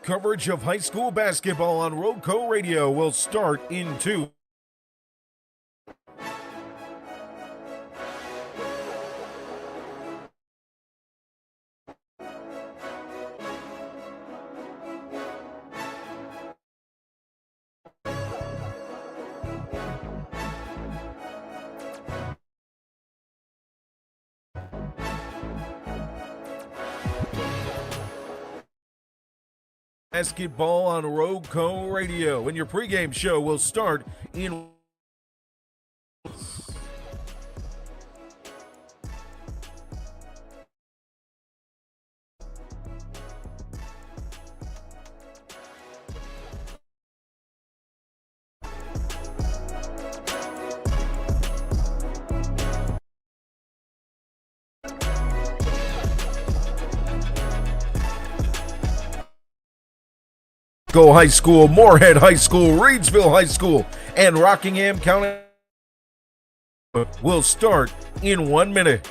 Coverage of high school basketball on RoCo Radio will start in 2. Basketball on RoCo Radio, and your pregame show will start in. Go High School, Moorhead High School, Reidsville High School, and Rockingham County will start in 1 minute.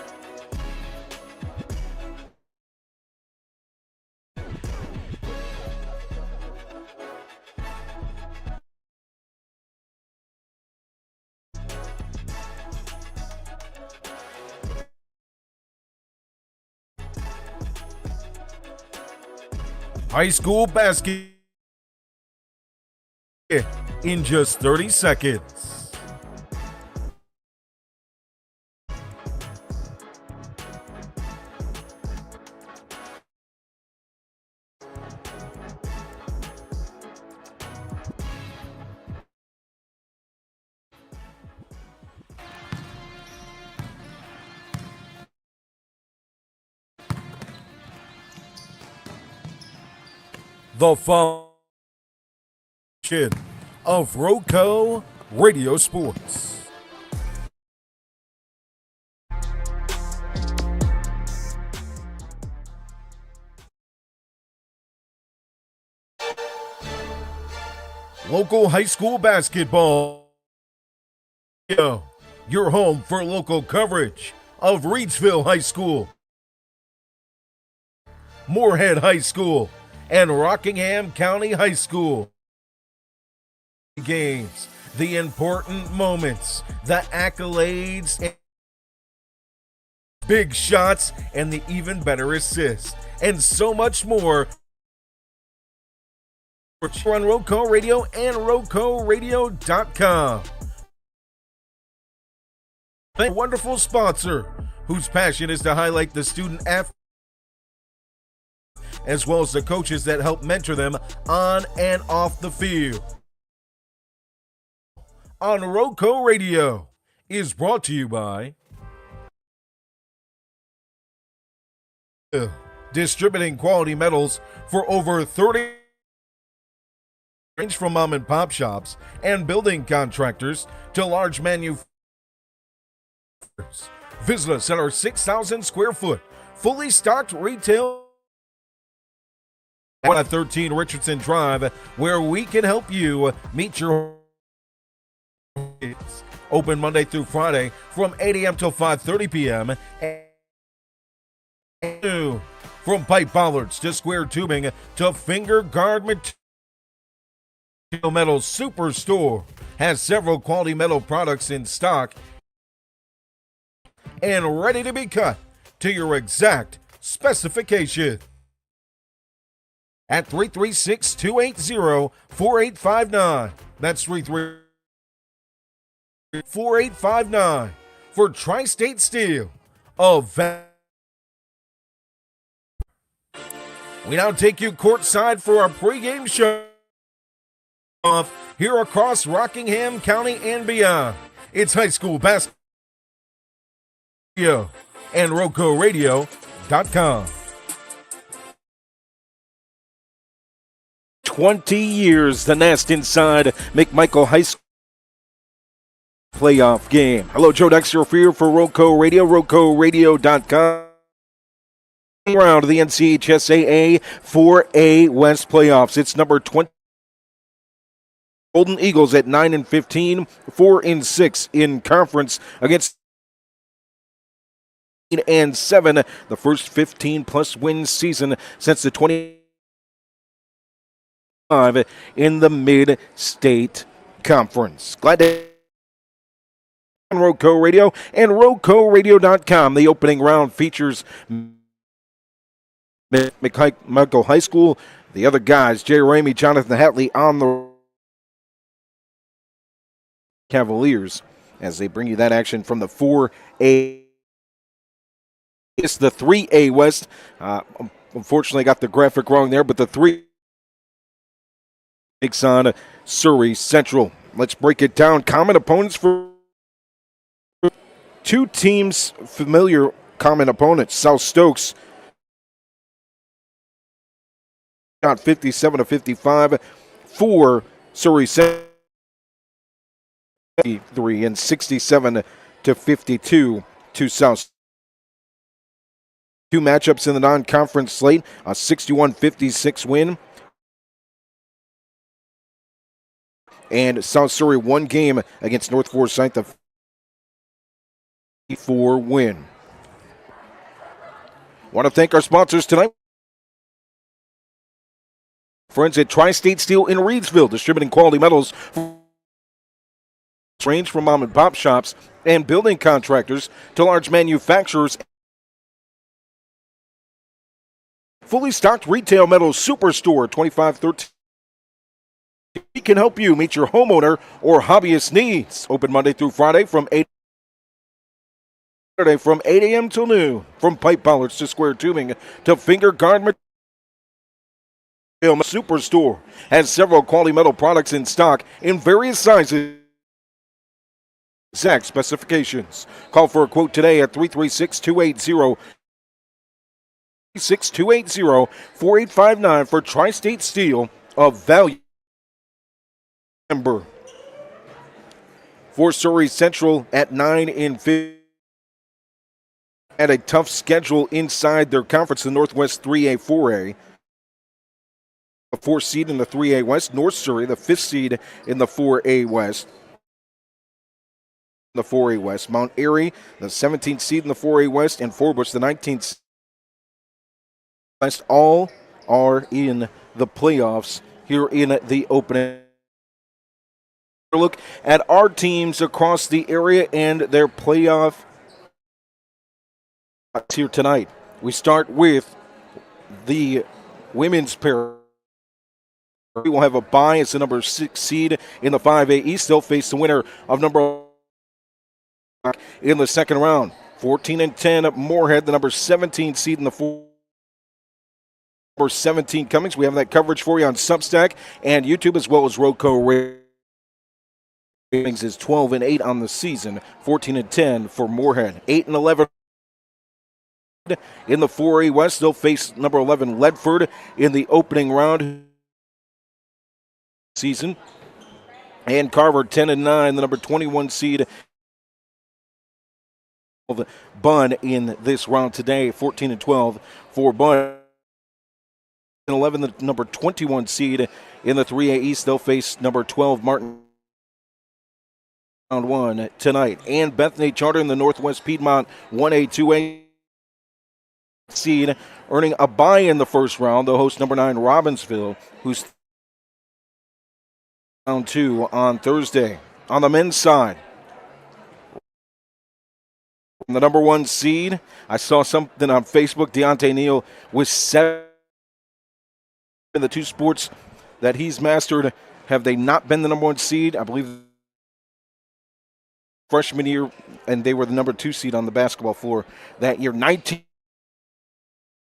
High school basketball in just 30 seconds. The function of RoCo Radio Sports. Local high school basketball. Your home for local coverage of Reidsville High School, Moorhead High School, and Rockingham County High School. Games, the important moments, the accolades, big shots, and the even better assists, and so much more. We're on RoCo Radio and RoCoRadio.com. A wonderful sponsor whose passion is to highlight the student athletes as well as the coaches that help mentor them on and off the field. On RoCo Radio is brought to you by distributing quality metals for over 30 range from mom and pop shops and building contractors to large manufacturers. Visit us at our 6,000 square foot fully stocked retail at 13 Richardson Drive, where we can help you meet your needs. Open Monday through Friday from 8 a.m. till 5:30 p.m. And from pipe bollards to square tubing to finger guard material, Metal Superstore has several quality metal products in stock and ready to be cut to your exact specification. At 336-280-4859. That's 333-4859 for Tri-State Steel of We now take you courtside for our pregame show off here across Rockingham County and beyond. It's high school basketball and RoCoRadio.com. 20 years, the Nest inside McMichael High School playoff game. Hello, Joe Dexter here for RoCo Radio, RoCoRadio.com. Round of the NCHSAA 4A West playoffs. It's number 20. Golden Eagles at 9-15, 4-6 in conference against and 7, the first 15-plus win season since the in the Mid-State Conference. Glad to on RoCo Radio and RoCoRadio.com. The opening round features McMichael High School. The other guys, Jay Ramey, Jonathan Hatley on the Cavaliers as they bring you that action from the 4A. It's the 3A West. Unfortunately, got the graphic wrong there, but the 3 takes on Surry Central. Let's break it down. Common opponents for two teams, familiar common opponents. South Stokes got 57-55 for Surry Central, 3 and 67-52 to South. Two matchups in the non-conference slate, a 61-56 win. And South Surry one game against North Forsyth, the 4 win. Want to thank our sponsors tonight. Friends at Tri-State Steel in Reidsville, distributing quality metals range from mom and pop shops and building contractors to large manufacturers. Fully stocked retail metals superstore, 2513. We can help you meet your homeowner or hobbyist needs. Open Monday through Friday from 8 a.m. till noon. From pipe bollards to square tubing to finger guard material. Superstore has several quality metal products in stock in various sizes. Exact specifications. Call for a quote today at 336-280-4859 for Tri-State Steel of value. Member for Surry Central at 9-5. Had a tough schedule inside their conference, the Northwest 3A, 4A. The 4th seed in the 3A West. North Surry, the 5th seed in the 4A West. The 4A West. Mount Airy, the 17th seed in the 4A West, and Forbush, the 19th West. All are in the playoffs here in the opening. Look at our teams across the area and their playoff here tonight. We start with the women's pair. We will have a bye as the number 6 seed in the 5A East. They'll face the winner of number in the second round. 14-10 Moorhead, the number 17 seed in the 4. Number 17 Cummings. We have that coverage for you on Substack and YouTube as well as RoCo Radio. Is 12-8 on the season, 14-10 for Moorhead. 8-11 in the 4A West. They'll face number 11 Ledford in the opening round season. And Carver 10-9, the number 21 seed of Bunn in this round today. 14-12 for Bunn. 11, the number 21 seed in the 3A East. They'll face number 12 Martin. Round 1 tonight. And Bethany Charter in the Northwest Piedmont 1A, 2A seed, earning a bye in the first round. They'll host number 9 Robbinsville, who's round 2 on Thursday. On the men's side, from the number 1 seed, I saw something on Facebook. Deontay Neal with 7 in the 2 sports that he's mastered. Have they not been the number 1 seed? I believe freshman year, and they were the number 2 seed on the basketball floor that year. 19,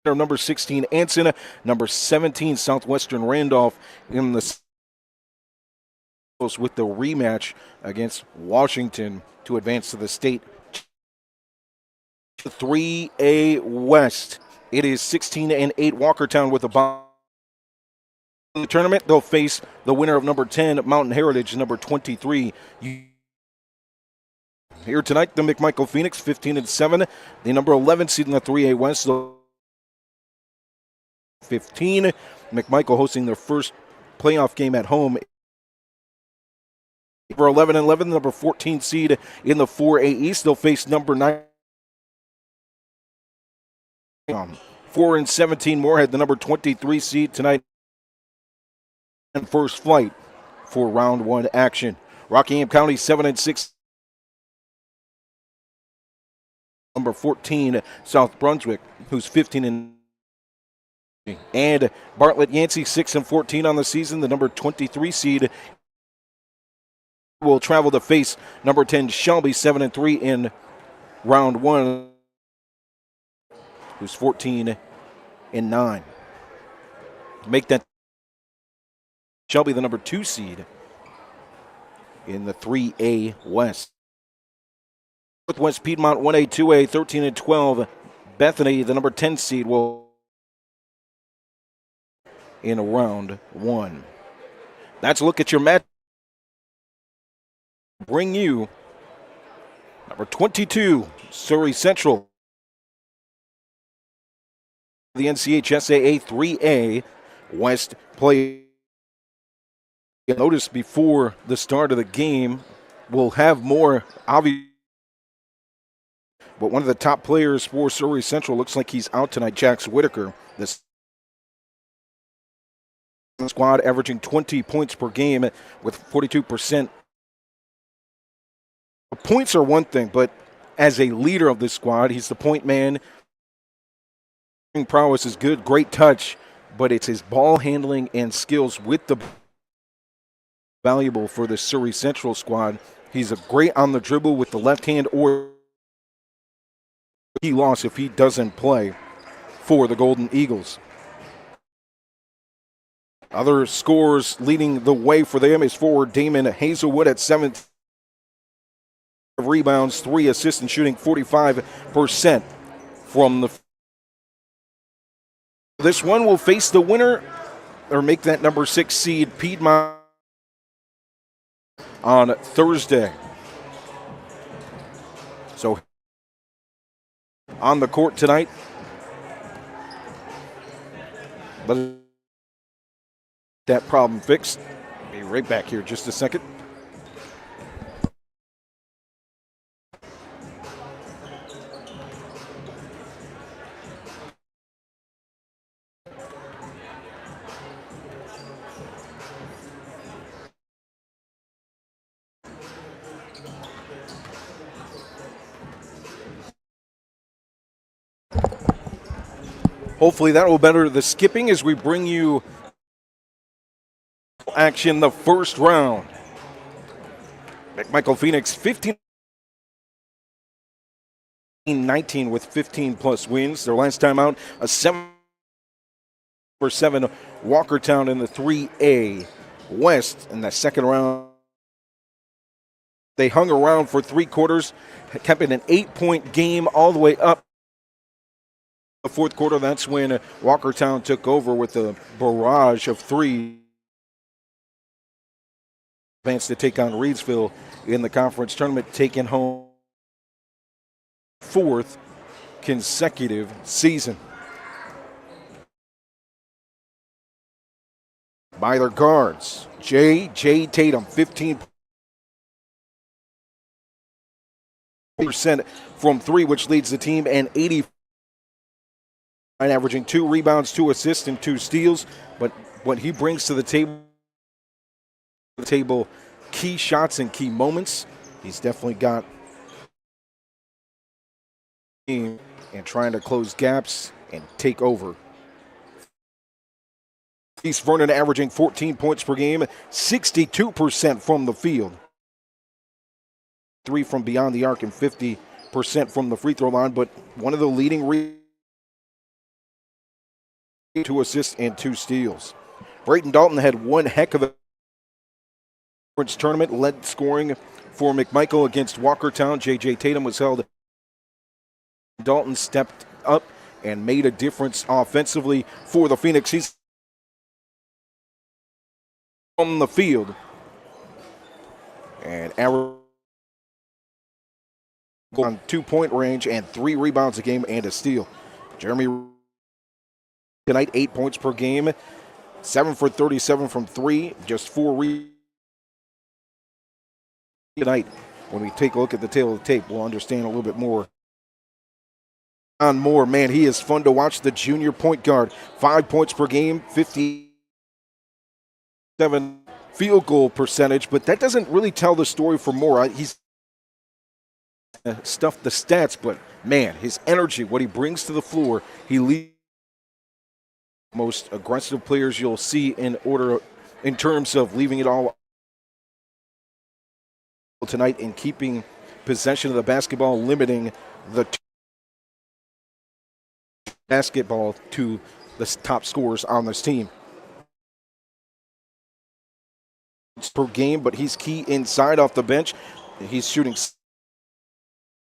number 16 Anson, number 17 Southwestern Randolph in the with the rematch against Washington to advance to the state 3A West. It is 16-8 Walkertown with a bye. In the tournament, they'll face the winner of number 10 Mountain Heritage, number 23. Here tonight, the McMichael Phoenix, 15-7. The number 11 seed in the 3A West, 15. McMichael hosting their first playoff game at home. For 11-11, the number 14 seed in the 4A East. They'll face number 9. 4-17 Moorhead, the number 23 seed tonight. and first flight for round one action. Rockingham County 7-6. Number 14, South Brunswick, who's 15 and Bartlett Yancey 6-14 on the season. The number 23 seed will travel to face number 10 Shelby 7-3 in round one, who's 14-9. Make that Shelby the number 2 seed in the 3A West. Northwest Piedmont 1A, 2A, 13-12. Bethany, the number 10 seed, will in round one. That's a look at your match. Bring you number 22, Surry Central. The NCHSAA 3A West play. Notice before the start of the game, we'll have more obvious. But one of the top players for Surry Central looks like he's out tonight, Jax Whitaker. This squad averaging 20 points per game with 42%. Points are one thing, but as a leader of this squad, he's the point man. Prowess is good, great touch, but it's his ball handling and skills with the valuable for the Surry Central squad. He's a great on the dribble with the left hand, or he lost if he doesn't play for the Golden Eagles. Other scores leading the way for them is forward Damon Hazelwood at 7 rebounds, 3 assists, and shooting 45% from the. This one will face the winner or make that number 6 seed Piedmont on Thursday. So on the court tonight, but that problem fixed. Be right back here just a second. Hopefully that will better the skipping as we bring you action the first round. McMichael Phoenix 15-19 with 15-plus wins. Their last time out, a 7-7 Walkertown in the 3A West in the second round. They hung around for 3 quarters, kept it an 8-point game all the way up. The fourth quarter, that's when Walkertown took over with a barrage of 3. Advanced to take on Reidsville in the conference tournament, taking home 4th consecutive season. By their guards, J.J. Tatum, 15% from 3, which leads the team, and 80%. Averaging 2 rebounds, 2 assists, and 2 steals. But what he brings to the table, key shots and key moments. He's definitely got and trying to close gaps and take over. East Vernon averaging 14 points per game, 62% from the field. 3 from beyond the arc and 50% from the free throw line, but one of the leading 2 assists and 2 steals. Brayton Dalton had one heck of a tournament, led scoring for McMichael against Walkertown. J.J. Tatum was held. Dalton stepped up and made a difference offensively for the Phoenix. He's on the field and average on 2-point range and 3 rebounds a game and a steal. Jeremy tonight, 8 points per game, 7 for 37 from 3, just 4 tonight. When we take a look at the tail of the tape, we'll understand a little bit more. On Moore, man, he is fun to watch, the junior point guard. 5 points per game, 50 7 field goal percentage, but that doesn't really tell the story for Moore. He's stuffed the stats, but man, his energy, what he brings to the floor, he leads most aggressive players you'll see in terms of leaving it all tonight and keeping possession of the basketball, limiting the basketball to the top scorers on this team. Per game, but he's key inside off the bench. He's shooting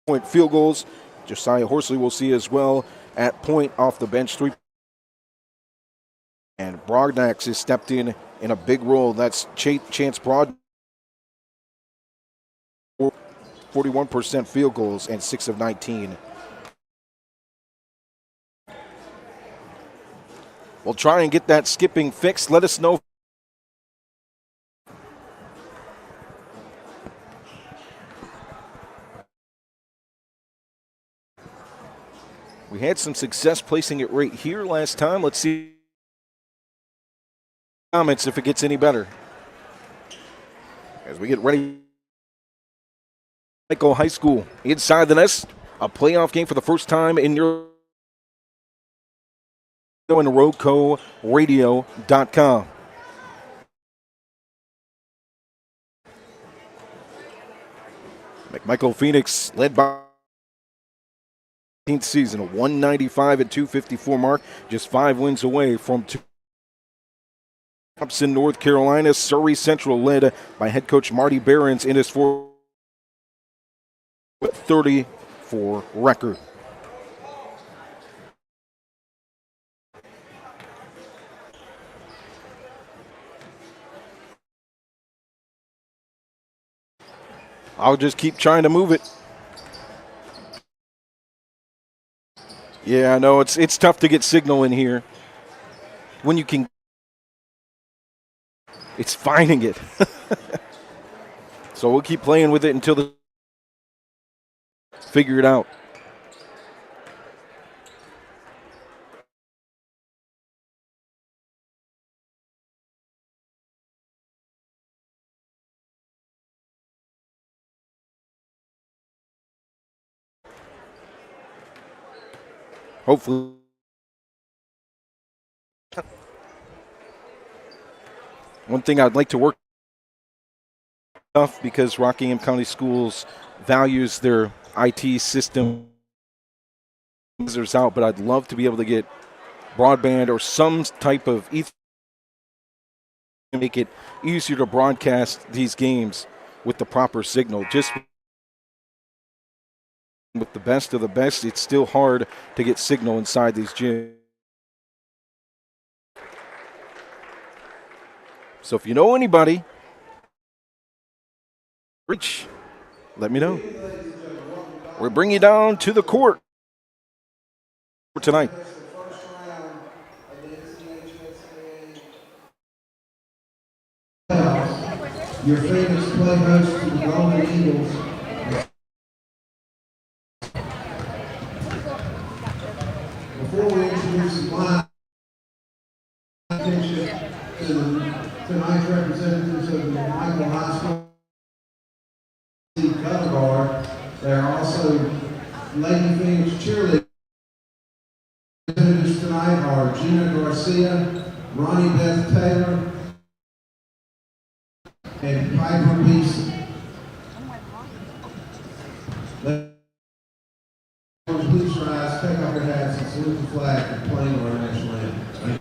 point field goals. Josiah Horsley will see as well at point off the bench, 3. And Brognax has stepped in a big role. That's Chance Broad. 41% field goals and 6 of 19. We'll try and get that skipping fixed. Let us know. We had some success placing it right here last time. Let's see comments if it gets any better. As we get ready, McMichael High School inside the nest, a playoff game for the first time in your and RoCoRadio.com. McMichael Phoenix led by season, a 195 and 254 mark, just 5 wins away from Thompson, North Carolina. Surry Central led by head coach Marty Behrens in his 34 record. I'll just keep trying to move it. Yeah, I know it's tough to get signal in here. When you can, it's finding it. So we'll keep playing with it until the figure it out. Hopefully. One thing I'd like to work because Rockingham County Schools values their IT system out, but I'd love to be able to get broadband or some type of Ethernet to make it easier to broadcast these games with the proper signal. Just with the best of the best, it's still hard to get signal inside these gyms. So if you know anybody, reach, let me know. We'll bring you down to the court for tonight. Your Phoenix play host to the Golden Eagles. Before we introduce the line, attention to tonight's representatives of the McMichael High School cover guard. There are also Lady Phoenix cheerleaders. Representatives tonight are Gina Garcia, Ronnie Beth Taylor, and Piper Beeson. Please rise, take off your hats, and salute the flag and play our national anthem.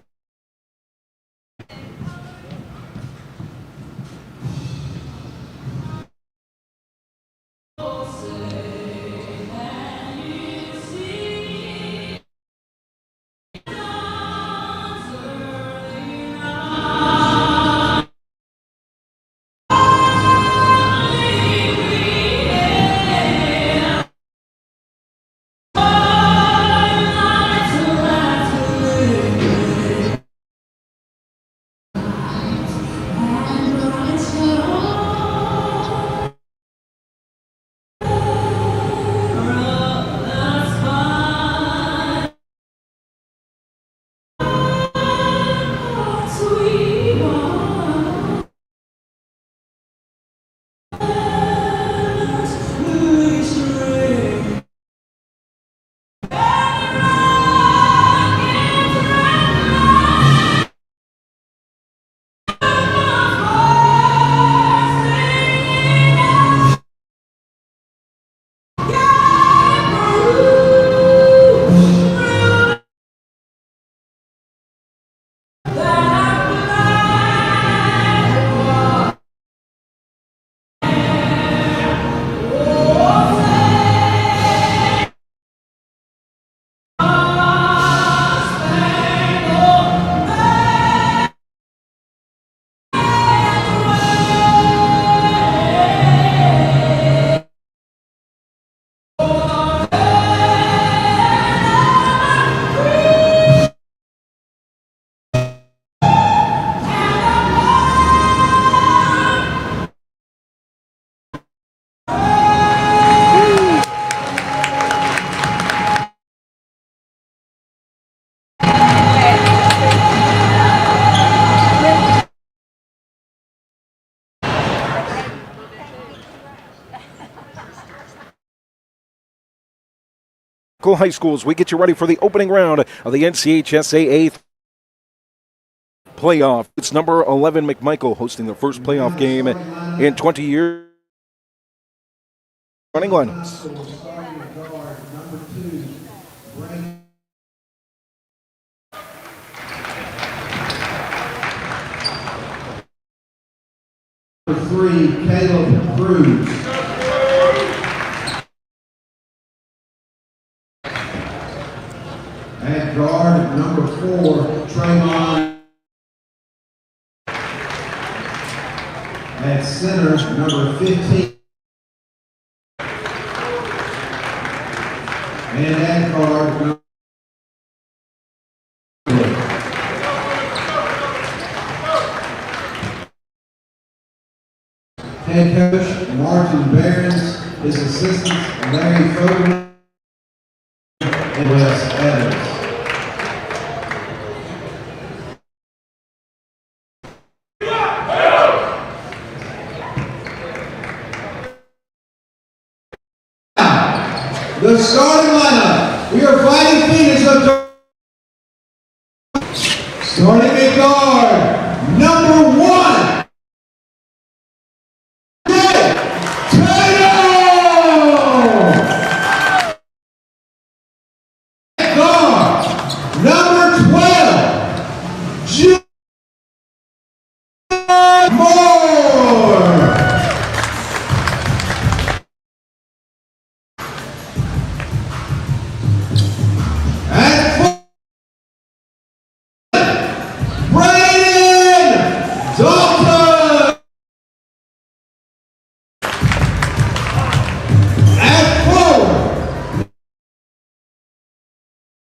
High schools. We get you ready for the opening round of the NCHSAA playoff. It's number 11 McMichael hosting their first playoff game in 20 years. Running lineups. Number 3, Caleb Cruz. At guard, number 4, Trayvon. At center, number 15. And at guard, number head coach Martin Behrens, his assistants Larry Fogelman and Wes Evans. The starting lineup. We are fighting Phoenix up to starting at guard, number 1. Number 12, Junior Moore. At Brayden Dalton. At forward,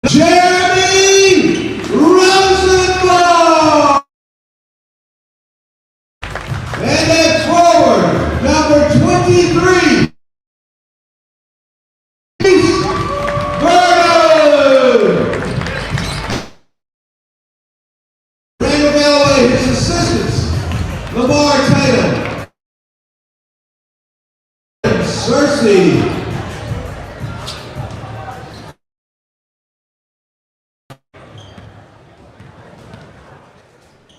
Jeremy Rosenbaum. And at forward, number 23, Vernon. Randall Galloway, his assistants, Lamar Tatum, Surry.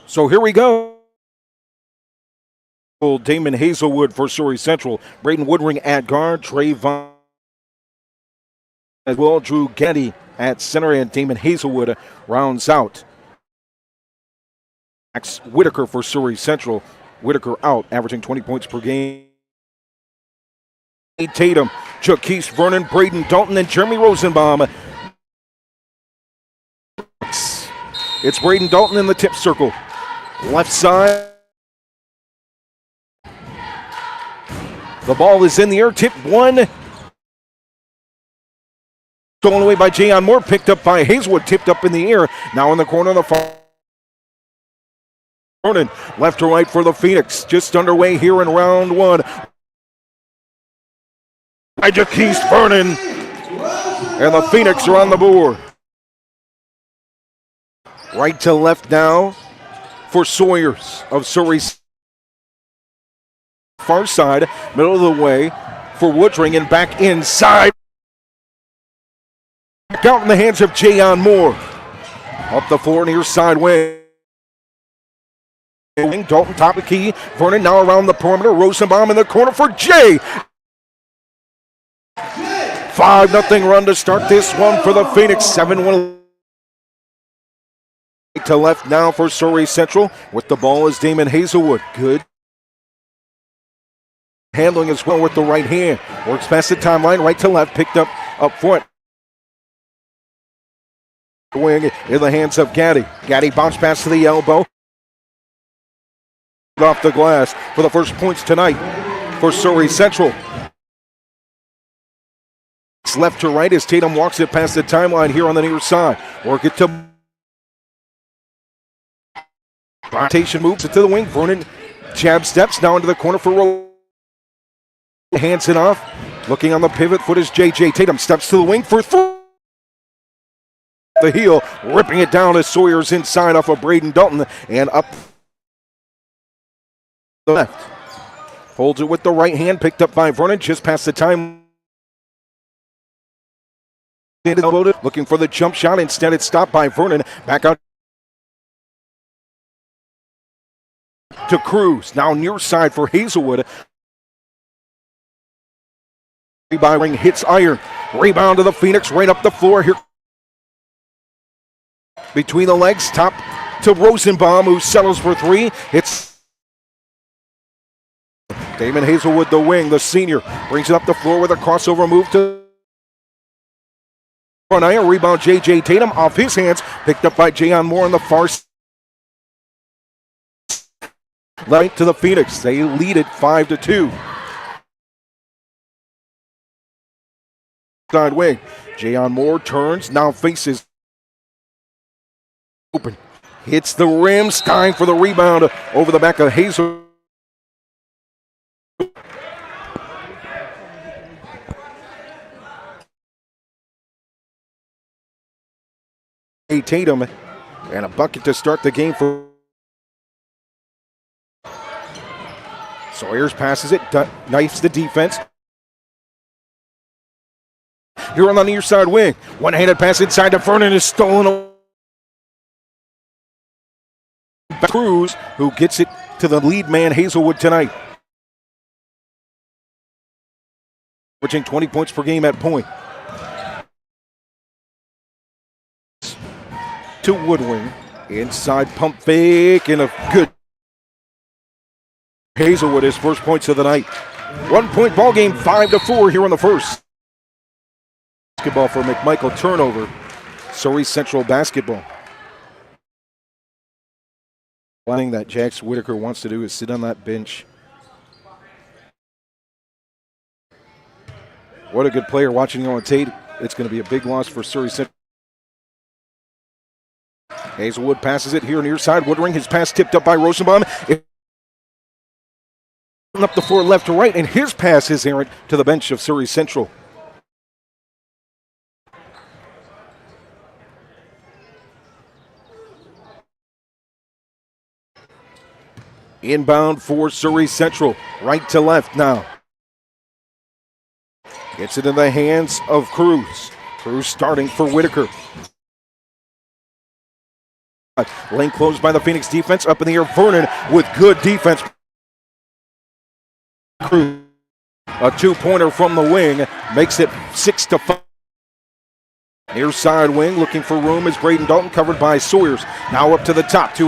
So here we go. Damon Hazelwood for Surry Central. Braden Woodring at guard. Trayvon as well. Drew Getty at center, and Damon Hazelwood rounds out. Max Whitaker for Surry Central. Whitaker out, averaging 20 points per game. Tatum, Jaquise Vernon, Braden Dalton, and Jeremy Rosenbaum. It's Braden Dalton in the tip circle. Left side. The ball is in the air. Tip one. Stolen away by Jayon Moore. Picked up by Hazelwood. Tipped up in the air. Now in the corner of the far. Vernon, left to right for the Phoenix. Just underway here in round one. By Jaquise Vernon. And the Phoenix are on the board. Right to left now for Sawyers of Surry. Far side, middle of the way for Woodring, and back inside. Back out in the hands of Jayon Moore. Up the floor near side wing. Dalton top of key. Vernon now around the perimeter. Rosenbaum in the corner for Jay. 5-0 run to start this one for the Phoenix. 7-1. To left now for Surry Central. With the ball is Damon Hazelwood. Good handling as well with the right hand. Works past the timeline, right to left, picked up front. Wing in the hands of Gaddy. Gaddy bounce pass to the elbow. Off the glass for the first points tonight for Surry Central. It's left to right as Tatum walks it past the timeline here on the near side. Work it to rotation, moves it to the wing. Vernon jab steps now into the corner for Rowe. Hands it off. Looking on the pivot foot is J.J. Tatum. Steps to the wing for three. The heel, ripping it down as Sawyer's inside off of Braden Dalton and up the left. Holds it with the right hand, picked up by Vernon just past the time. Looking for the jump shot. Instead, it's stopped by Vernon. Back out to Cruz. Now near side for Hazelwood. Rebounding hits iron. Rebound to the Phoenix right up the floor here. Between the legs, top to Rosenbaum, who settles for three. It's Damon Hazelwood, the wing, the senior, brings it up the floor with a crossover move to front iron. Rebound J.J. Tatum off his hands, picked up by Jayon Moore on the far right to the Phoenix. They lead it 5-2. Side wing, Jayon Moore turns, now faces open. Hits the rim. Stein for the rebound over the back of Hazel. Tatum and a bucket to start the game for Sawyers. Passes it, knifes the defense. Here on the near side wing, one-handed pass inside to Vernon is stolen away. Cruz, who gets it to the lead man Hazelwood tonight. Averaging 20 points per game at point. To Woodwing, inside pump fake and a good Hazelwood, his first points of the night. 1 point ball game, 5-4 here on the first. Basketball for McMichael, turnover. Surry Central basketball. One thing that Jax Whitaker wants to do is sit on that bench. What a good player watching on tape. It's going to be a big loss for Surry Central. Hazelwood passes it here near side. Woodring, his pass tipped up by Rosenbaum. Up the floor left to right, and his pass is errant to the bench of Surry Central. Inbound for Surry Central, right to left now. Gets it in the hands of Cruz. Cruz starting for Whitaker. Lane closed by the Phoenix defense. Up in the air, Vernon with good defense. Cruz, a two-pointer from the wing, makes it 6-5. Near side wing, looking for room is Braden Dalton, covered by Sawyers. Now up to the top,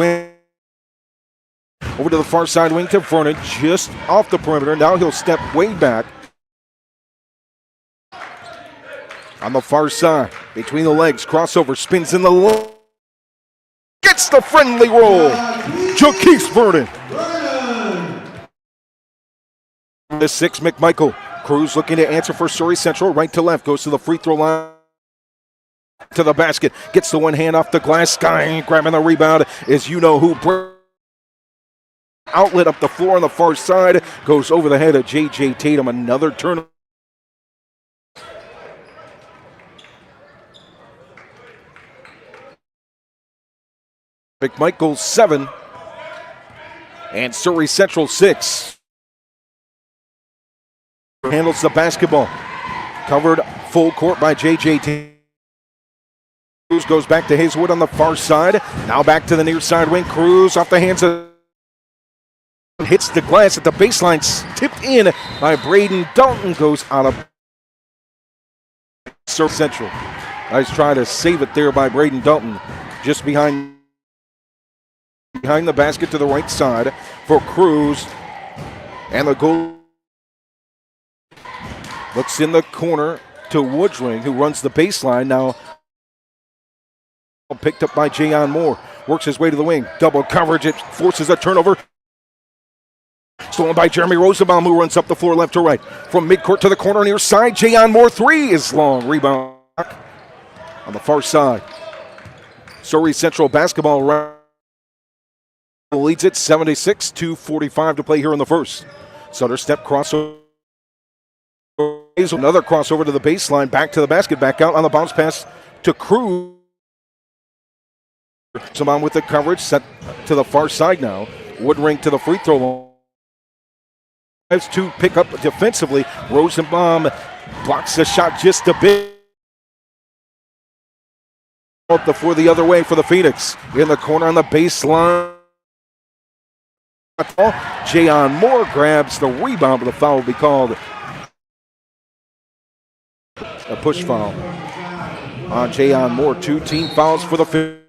over to the far side wing to Vernon, just off the perimeter. Now he'll step way back. On the far side, between the legs, crossover, spins in the low. Gets the friendly roll. Jaquise Vernon. The 6, McMichael. Cruz looking to answer for Surry Central. Right to left, goes to the free throw line. To the basket, gets the one hand off the glass. Sky grabbing the rebound is you-know-who. Outlet up the floor on the far side. Goes over the head of J.J. Tatum. Another turn. McMichael 7. And Surry Central 6. Handles the basketball. Covered full court by J.J. Tatum. Cruz goes back to Hazelwood on the far side. Now back to the near side wing. Cruz off the hands of. Hits the glass at the baseline, tipped in by Braden Dalton, goes out of Surry Central. Nice try to save it there by Braden Dalton, just behind the basket to the right side for Cruz. And the goal looks in the corner to Woodring, who runs the baseline. Now picked up by Jayon Moore, works his way to the wing. Double coverage, it forces a turnover. Stolen by Jeremy Rosenbaum, who runs up the floor left to right. From midcourt to the corner near side, Jayon Moore, 3 is long. Rebound on the far side. Surry Central basketball leads it 76-45 to play here in the first. Sutter step crossover. Another crossover to the baseline, back to the basket, back out on the bounce pass to Cruz. Rosenbaum with the coverage, set to the far side now. Woodring to the free throw line. To pick up defensively. Rosenbaum blocks the shot just a bit. Up the four the other way for the Phoenix. In the corner on the baseline. Jayon Moore grabs the rebound, but the foul will be called. A push foul on Jayon Moore. 2 team fouls for the Phoenix.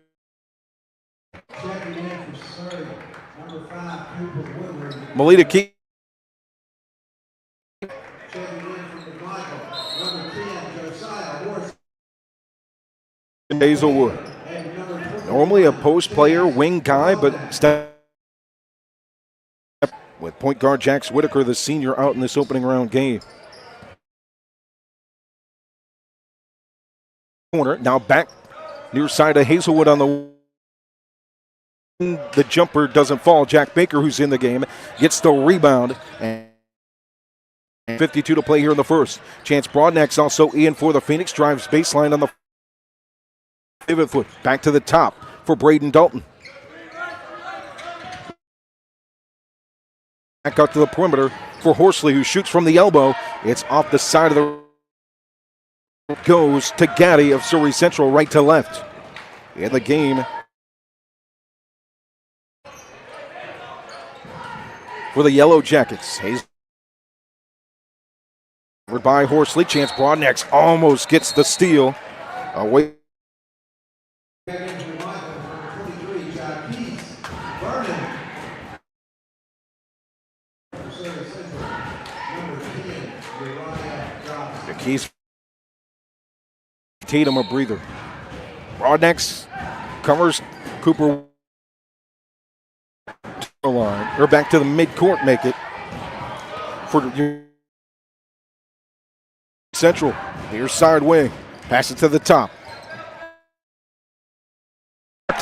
Melita Key. Hazelwood. Normally a post player, wing guy, but step with point guard Jax Whitaker, the senior, out in this opening round game. Corner, now back near side of Hazelwood on the jumper doesn't fall. Jack Baker, who's in the game, gets the rebound. And 52 to play here in the first. Chance Broadnax also in for the Phoenix. Drives baseline on the pivot foot. Back to the top for Braden Dalton. Back out to the perimeter for Horsley, who shoots from the elbow. It's off the side of the... Goes to Gaddy of Surry Central, right to left. In the game for the Yellow Jackets. Hayes by Horsley. Chance Broadnax almost gets the steal. Away. The keys. Tatum a breather. Broadnax covers Cooper line, or back to the midcourt, make it for Central. Near side wing, pass it to the top.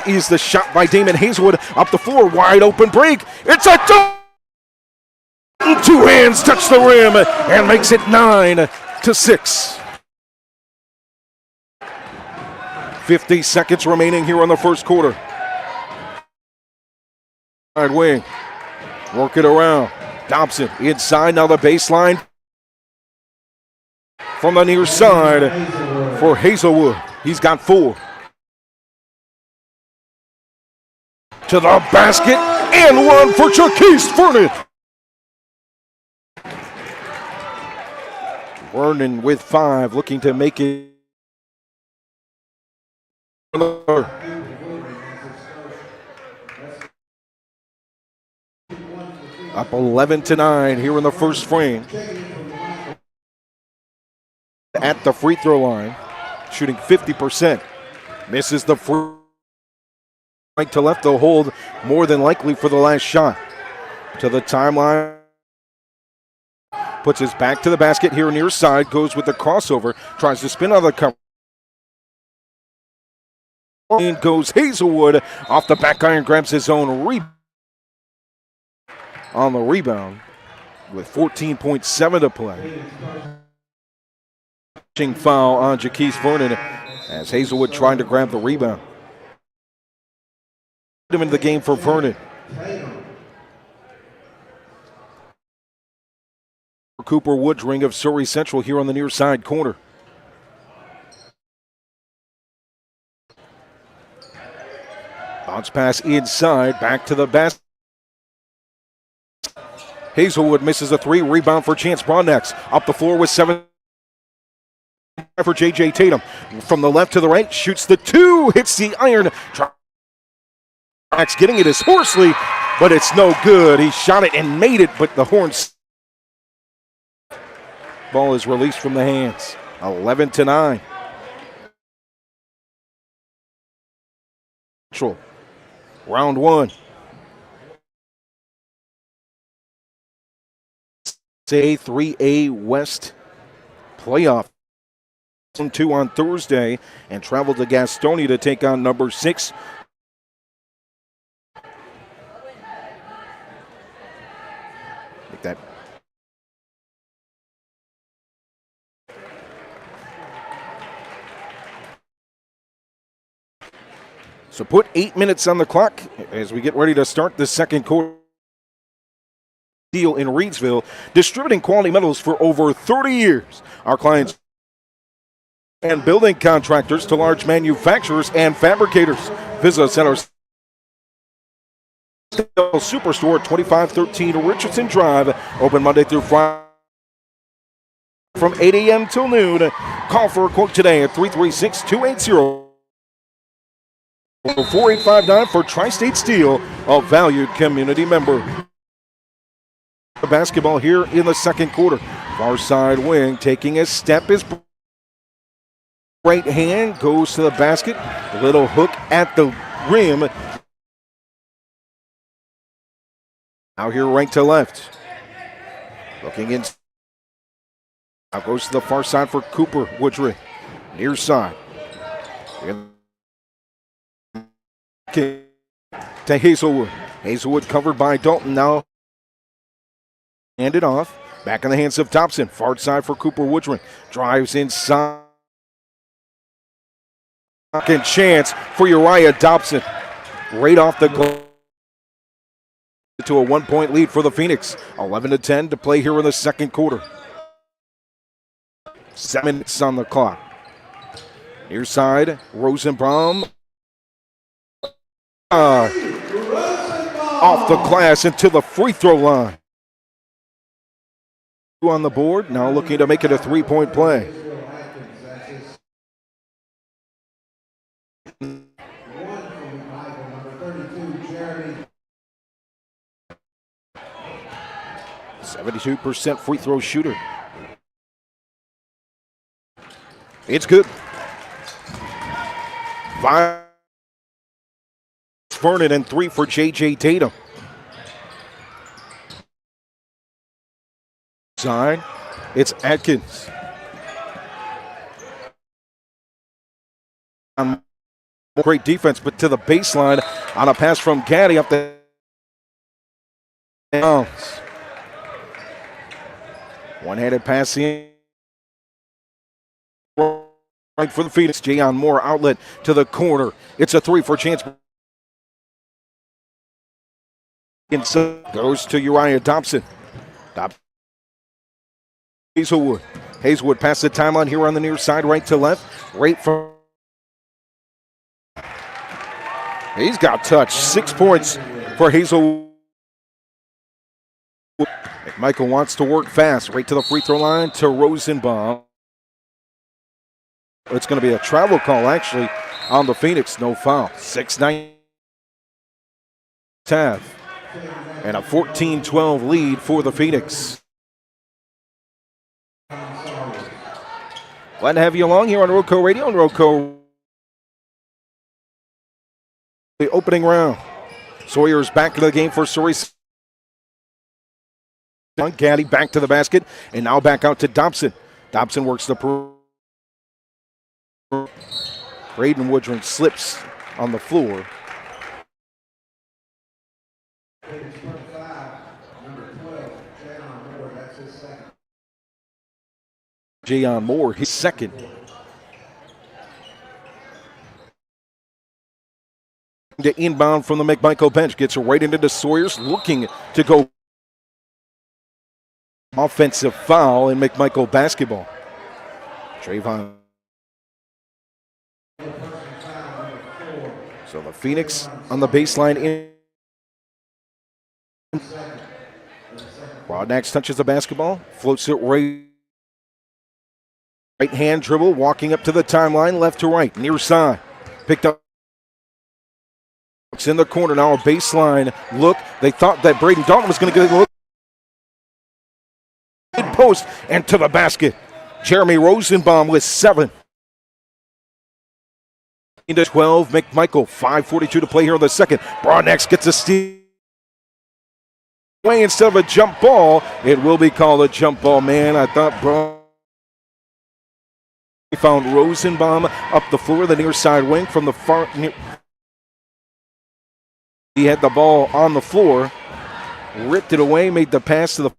Is the shot by Damon Hazelwood up the floor, wide open break. It's a dunk. 2 hands touch the rim and makes it 9-6. 50 seconds remaining here on the first quarter. Side wing, work it around. Dobson inside, now the baseline. From the near side for Hazelwood. He's got 4. To the basket and 1 for Jaquise Vernon. Vernon with 5, looking to make it. Up 11-9 here in the first frame. At the free throw line, shooting 50%. Misses the free. Right to left, they'll hold more than likely for the last shot. To the timeline. Puts his back to the basket here near side. Goes with the crossover. Tries to spin out of the cover. In goes Hazelwood. Off the back iron, grabs his own rebound. On the rebound with 14.7 to play. Foul on Jaquise Vernon as Hazelwood trying to grab the rebound. Put him into the game for Vernon. Cooper Woodring of Surry Central here on the near side corner. Bounce pass inside, back to the basket. Hazelwood misses a 3, rebound for Chance Broadnax. Up the floor with 7 for J.J. Tatum. From the left to the right, shoots the 2, hits the iron. Getting it is Horsley, but it's no good. He shot it and made it, but the horns. Ball is released from the hands. 11-9. Round 1. Say 3A West playoff. 2 on Thursday and travel to Gastonia to take on number 6. Like that. So put 8 minutes on the clock as we get ready to start the second quarter. Deal in Reidsville, distributing quality metals for over 30 years. Our clients and building contractors to large manufacturers and fabricators. Visit us at our Superstore at 2513 Richardson Drive, open Monday through Friday from 8 a.m. till noon. Call for a quote today at 336-280-4859 for Tri-State Steel, a valued community member. Basketball here in the second quarter. Far side wing taking a step. His right hand goes to the basket. A little hook at the rim. Now here right to left. Looking in. Now goes to the far side for Cooper Woodring. Near side. To Hazelwood. Hazelwood covered by Dalton now. Handed off. Back in the hands of Dobson. Far side for Cooper Woodring. Drives inside. Second chance for Uriah Dobson. Right off the goal. To a 1-point lead for the Phoenix. 11-10 to play here in the second quarter. 7 minutes on the clock. Near side, Rosenbaum. Off the glass into the free throw line. On the board, now looking to make it a 3-point play. Jeremy. 72% free throw shooter. It's good. 5 Vernon and 3 for J.J. Tatum. Side, it's Atkins. Great defense, but to the baseline on a pass from Gaddy up the bounce. One-handed pass in. Right for the Phoenix. Jayon Moore outlet to the corner. It's a 3 for chance. Goes to Uriah Dobson. Hazelwood. Hazelwood past the timeline here on the near side, right to left. Right from. He's got touch. 6 points for Hazelwood. McMichael wants to work fast. Right to the free throw line to Rosenbaum. It's going to be a travel call, actually, on the Phoenix. No foul. 6-9. And a 14-12 lead for the Phoenix. Glad to have you along here on RoCo Radio and RoCo. The opening round. Sawyer's back to the game for Surry. Gaddy back to the basket, and now back out to Dobson. Dobson works the Braden Woodring slips on the floor. Jayon Moore, his second. The inbound from the McMichael bench gets right into the Sawyers, looking to go. Offensive foul in McMichael basketball. Trayvon. So the Phoenix on the baseline in. Broadnax touches the basketball, floats it right hand dribble, walking up to the timeline, left to right, near side. Picked up. It's in the corner now, a baseline look. They thought that Braden Dalton was going to get a look. Post and to the basket. Jeremy Rosenbaum with 7. Into 12, McMichael, 5:42 to play here in the second. Broadnax gets a steal. Instead of a jump ball, it will be called a jump ball, man. I thought he found Rosenbaum up the floor, the near side wing from the far. He had the ball on the floor, ripped it away, made the pass to the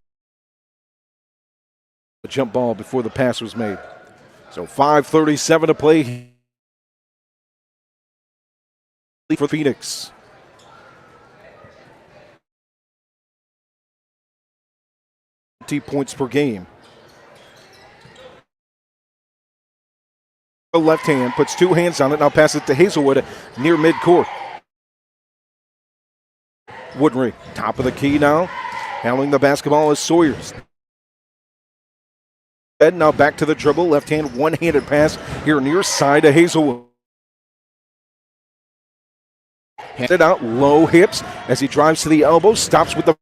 jump ball before the pass was made. So 5:37 to play for Phoenix. Points per game. The left hand, puts two hands on it, now pass it to Hazelwood near midcourt. Woodring, top of the key now. Handling the basketball is Sawyers. Now back to the dribble, left hand, one-handed pass here near side to Hazelwood. Handed out, low hips as he drives to the elbow, stops with the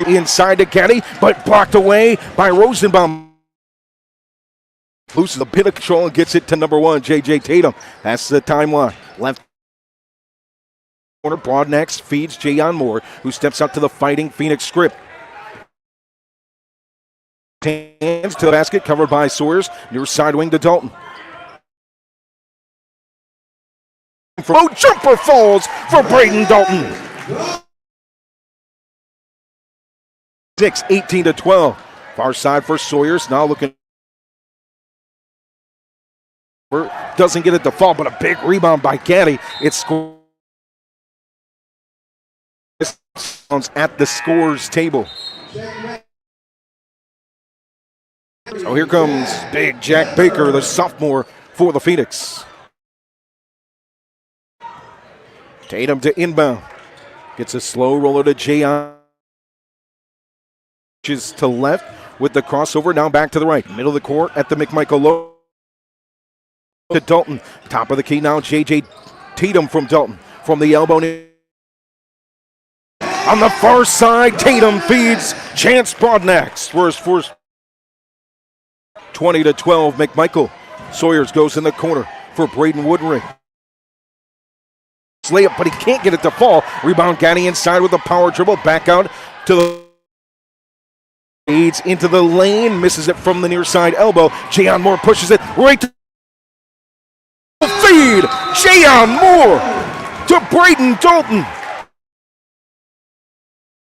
inside to Caddy, but blocked away by Rosenbaum. Loses a bit of control and gets it to number one, J.J. Tatum. That's the timeline. Left corner, broad next, feeds Jayon Moore, who steps up to the Fighting Phoenix script. Hands to the basket, covered by Sawyers, near side wing to Dalton. Oh, jumper falls for Braden Dalton. 18-12. Far side for Sawyers, now looking. Doesn't get it to fall, but a big rebound by Caddy. It's at the scores table. So here comes big Jack Baker, the sophomore for the Phoenix. Tatum to inbound. Gets a slow roller to Jayon. To left with the crossover, now back to the right. Middle of the court at the McMichael low. To Dalton. Top of the key now, J.J. Tatum from Dalton. From the elbow. On the far side, Tatum feeds Chance Broadnax for his first. 20-12, McMichael. Sawyers goes in the corner for Braden Woodring. Layup, but he can't get it to fall. Rebound, Gaddy inside with a power dribble. Back out to the leads into the lane. Misses it from the near side elbow. Jayon Moore pushes it right to the feed. Jayon Moore to Braden Dalton.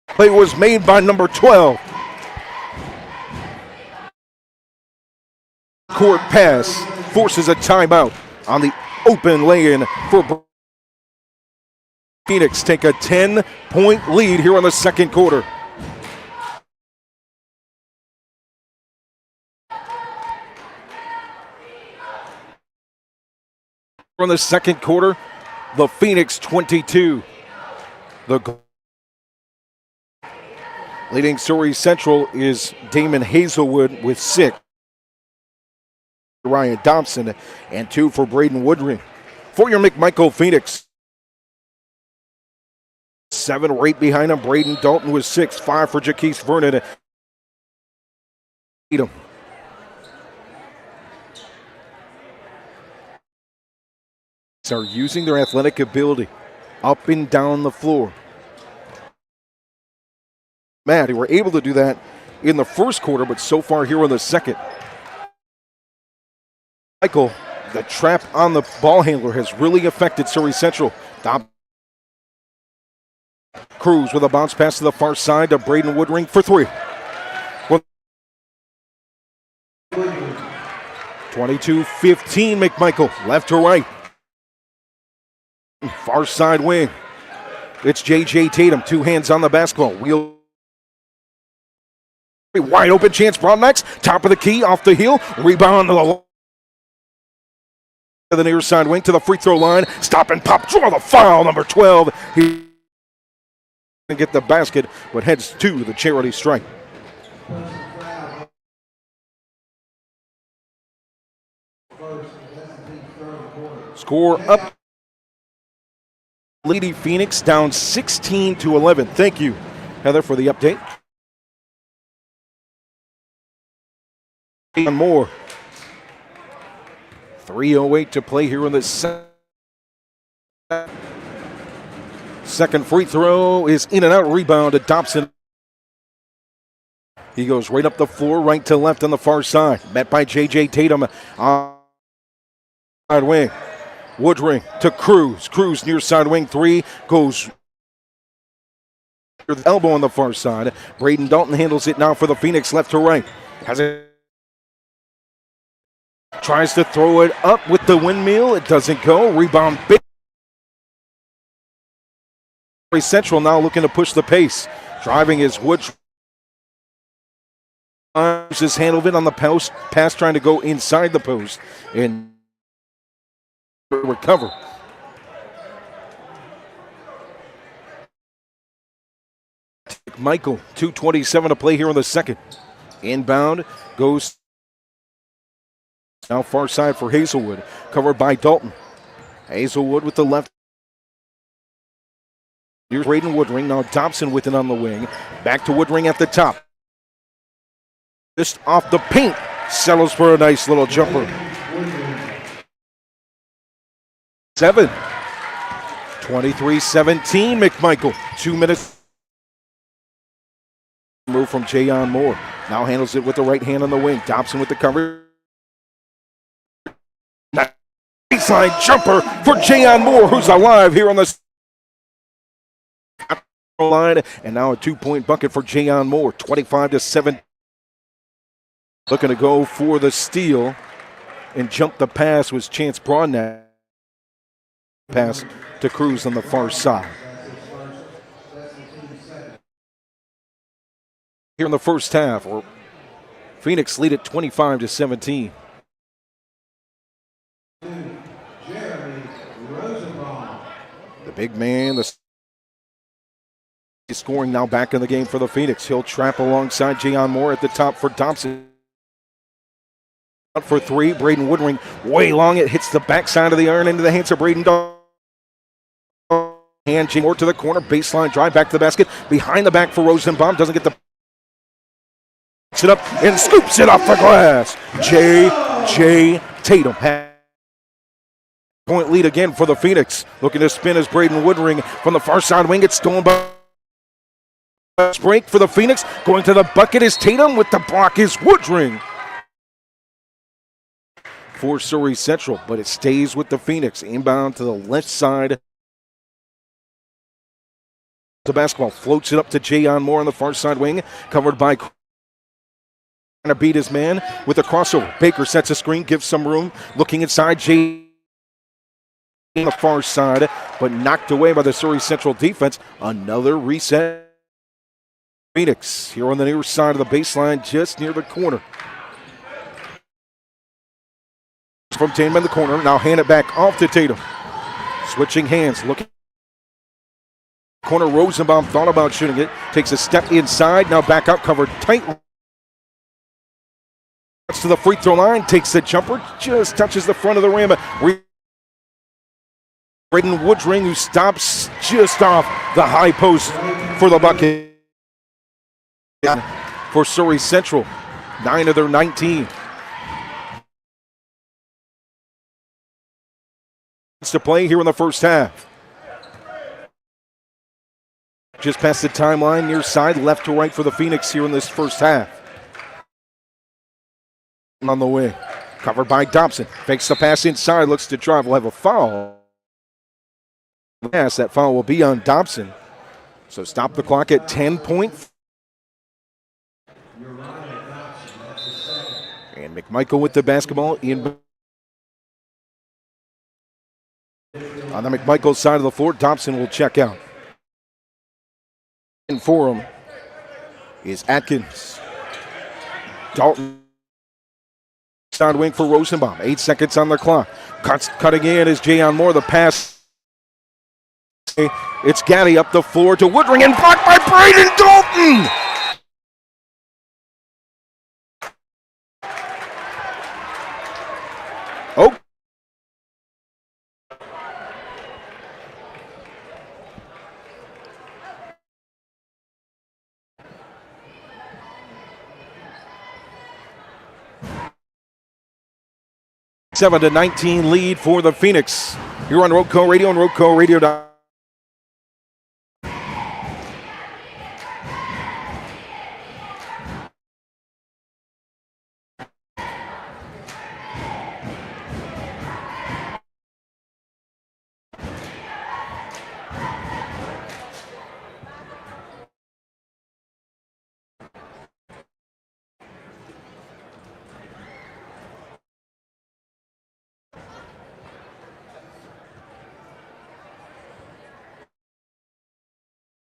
Play was made by number 12. Court pass forces a timeout on the open lane for Phoenix. Take a 10-point lead here in the second quarter. In the second quarter, the Phoenix 22. The leading Surry Central is Damon Hazelwood with 6. Ryan Dobson and 2 for Braden Woodring. For your McMichael Phoenix, 7 right behind him. Braden Dalton with 6. 5 for Jaquise Vernon. Are using their athletic ability up and down the floor. They were able to do that in the first quarter, but so far here in the second. Michael, the trap on the ball handler has really affected Surry Central. Cruz with a bounce pass to the far side to Braden Woodring for 3. 22-15 McMichael, left to right. Far side wing. It's J.J. Tatum, 2 hands on the basketball. Wheel. Wide open chance, Broadnax. Top of the key, off the heel. Rebound to the near side wing to the free throw line. Stop and pop. Draw the foul, number 12. He didn't get the basket, but heads to the charity strike. Score up. Lady Phoenix down 16-11. Thank you, Heather, for the update. And more. 3:08 to play here in the second free throw is in and out. Rebound to Dobson. He goes right up the floor, right to left on the far side. Met by J.J. Tatum on side wing. Woodring to Cruz. Cruz near side wing 3 goes with elbow on the far side. Braden Dalton handles it now for the Phoenix, left to right. Has it. Tries to throw it up with the windmill. It doesn't go. Rebound big. Central now looking to push the pace. Driving is Woods. Just handled it on the post, pass trying to go inside the post and recover. McMichael, 2:27 to play here in the second. Inbound goes now far side for Hazelwood, covered by Dalton. Hazelwood with the left. Here's Braden Woodring, now Dobson with it on the wing. Back to Woodring at the top. Just off the paint, settles for a nice little jumper. 23-17, McMichael. 2 minutes. Move from Jayon Moore. Now handles it with the right hand on the wing. Dobson with the cover. Baseline jumper for Jayon Moore, who's alive here on the line. And now a 2-point bucket for Jayon Moore. 25-7. Looking to go for the steal and jump the pass was Chance Braunat. Pass to Cruz on the far side. Here in the first half, Phoenix lead at 25-17. The big man, the scoring now back in the game for the Phoenix. He'll trap alongside Jayon Moore at the top for Dobson. For three, Braden Woodring way long. It hits the backside of the iron into the hands of Braden. Hand Moore to the corner, baseline drive back to the basket. Behind the back for Rosenbaum. Doesn't get the it up and scoops it off the glass. J. Tatum. Point lead again for the Phoenix. Looking to spin as Braden Woodring from the far side wing. It's stolen by break for the Phoenix. Going to the bucket is Tatum. With the block is Woodring. For Surry Central, but it stays with the Phoenix. Inbound to the left side. The basketball floats it up to Jayon Moore on the far side wing. Covered by trying to beat his man with a crossover. Baker sets a screen, gives some room. Looking inside, Jay on the far side, but knocked away by the Surry Central defense. Another reset. Phoenix here on the near side of the baseline, just near the corner. From Tatum in the corner, now hand it back off to Tatum. Switching hands, looking. Corner, Rosenbaum thought about shooting it. Takes a step inside, now back out, covered tight. To the free throw line, takes the jumper, just touches the front of the rim. Braden Woodring, who stops just off the high post for the bucket. For Surry Central, 9 of their 19. To play here in the first half. Just past the timeline, near side, left to right for the Phoenix here in this first half. On the way, covered by Dobson. Fakes the pass inside, looks to drive, will have a foul. Yes, that foul will be on Dobson. So stop the clock at 10 points. And McMichael with the basketball in. On the McMichael side of the floor, Dobson will check out. And for him is Atkins. Dalton. Side wing for Rosenbaum. 8 seconds on the clock. Cutting in is Jayon Moore. The pass. It's Gaddy up the floor to Woodring and blocked by Braden Dalton. Oh. Seven to 19 lead for the Phoenix. You're on RoCo Radio and RoCo Radio.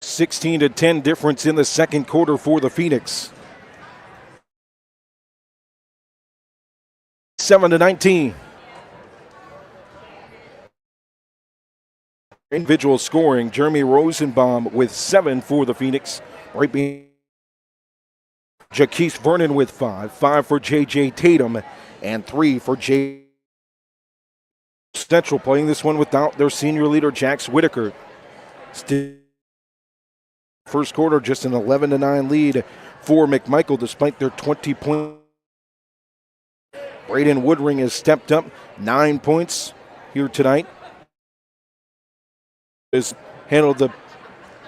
$16-10 difference in the second quarter for the Phoenix. 27-19. Individual scoring, Jeremy Rosenbaum with 7 for the Phoenix. Right behind Jaquise Vernon with 5. 5 for J.J. Tatum and 3 for J. Central playing this one without their senior leader, Jax Whitaker. Still, first quarter, just an 11-9 lead for McMichael despite their 20-point. Braden Woodring has stepped up 9 points here tonight. Has handled the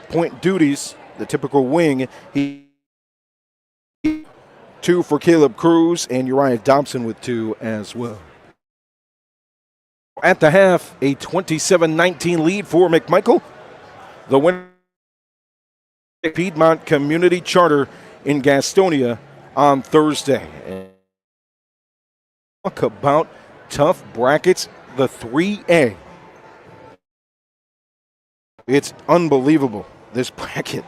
point duties, the typical wing. He 2 for Caleb Cruz and Uriah Dobson with 2 as well. At the half, a 27-19 lead for McMichael. The winner, Piedmont Community Charter in Gastonia on Thursday. Talk about tough brackets, the 3A. It's unbelievable, this bracket.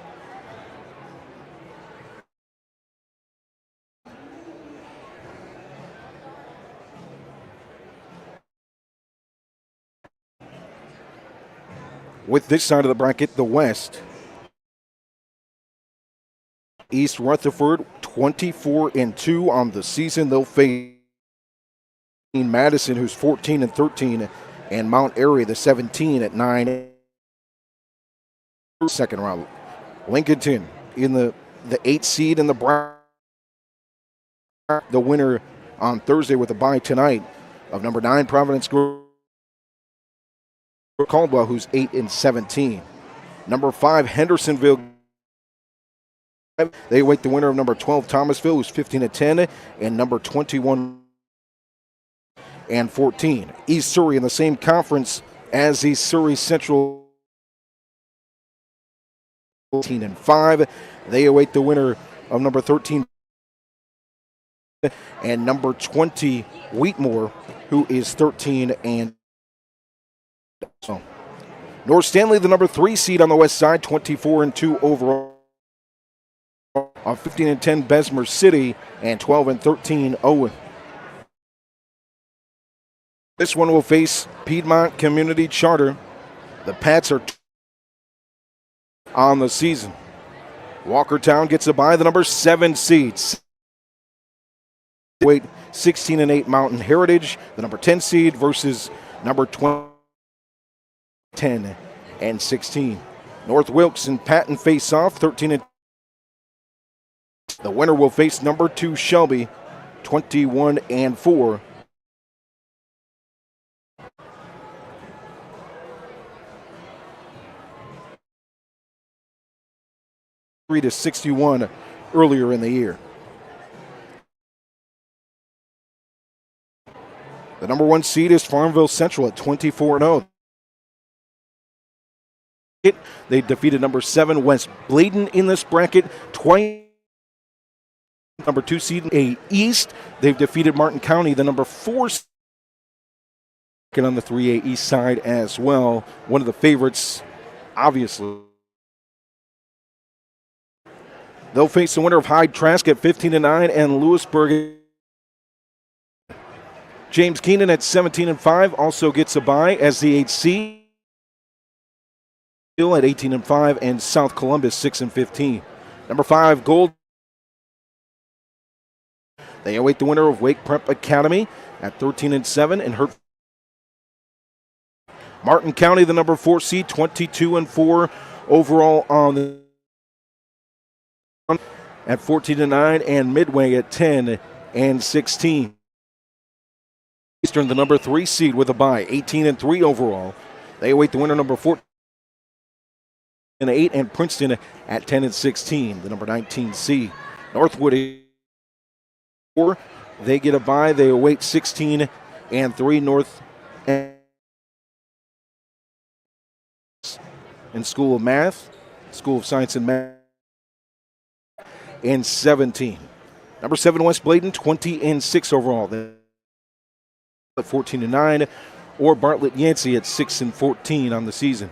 With this side of the bracket, the West. East Rutherford 24-2 on the season. They'll face Madison, who's 14-13, and Mount Airy, the 17 at 9. Second round. Lincolnton in the 8th seed in the bracket. The winner on Thursday with a bye tonight of number 9 Providence Caldwell, who's 8-17. Number 5 Hendersonville. They await the winner of number 12 Thomasville, who's 15-10, and number 21 and 14. East Surry in the same conference as the Surry Central. 14-5. They await the winner of number 13 and number 20 Wheatmore, who is 13 and so. North Stanley, the number 3 seed on the west side, 24-2 overall. 15-10 Bessemer City and 12-13 Owen. This one will face Piedmont Community Charter. The Pats are on the season. Walkertown gets a bye, the number 7 seeds. 16-8 Mountain Heritage, the number 10 seed versus number 20. 10-16. North Wilkes and Patton face off 13-. The winner will face number 2 Shelby 21-4. To 61 earlier in the year. The number 1 seed is Farmville Central at 24-0. They defeated number 7 West Bladen in this bracket twice. Number 2 seed A East. They've defeated Martin County, the number 4 seed on the 3A East side as well. One of the favorites, obviously. They'll face the winner of Hyde Trask at 15-9 and Lewisburg. James Keenan at 17-5 also gets a bye as the 8 seed. Still at 18-5 and South Columbus 6-15. Number 5 Gold. They await the winner of Wake Prep Academy at 13-7 and Hurt. Martin County, the number 4 seed, 22-4 overall on the at 14-9 and Midway at 10-16. Eastern, the number 3 seed with a bye, 18-3 overall. They await the winner number 14. 8 and Princeton at 10-16, the number 19 seed. Northwood 4, they get a bye. They await 16-3 North and School of Math, School of Science and Math, and 17. Number 7 West Bladen 20-6 overall. At 14-9, or Bartlett Yancey at 6-14 on the season.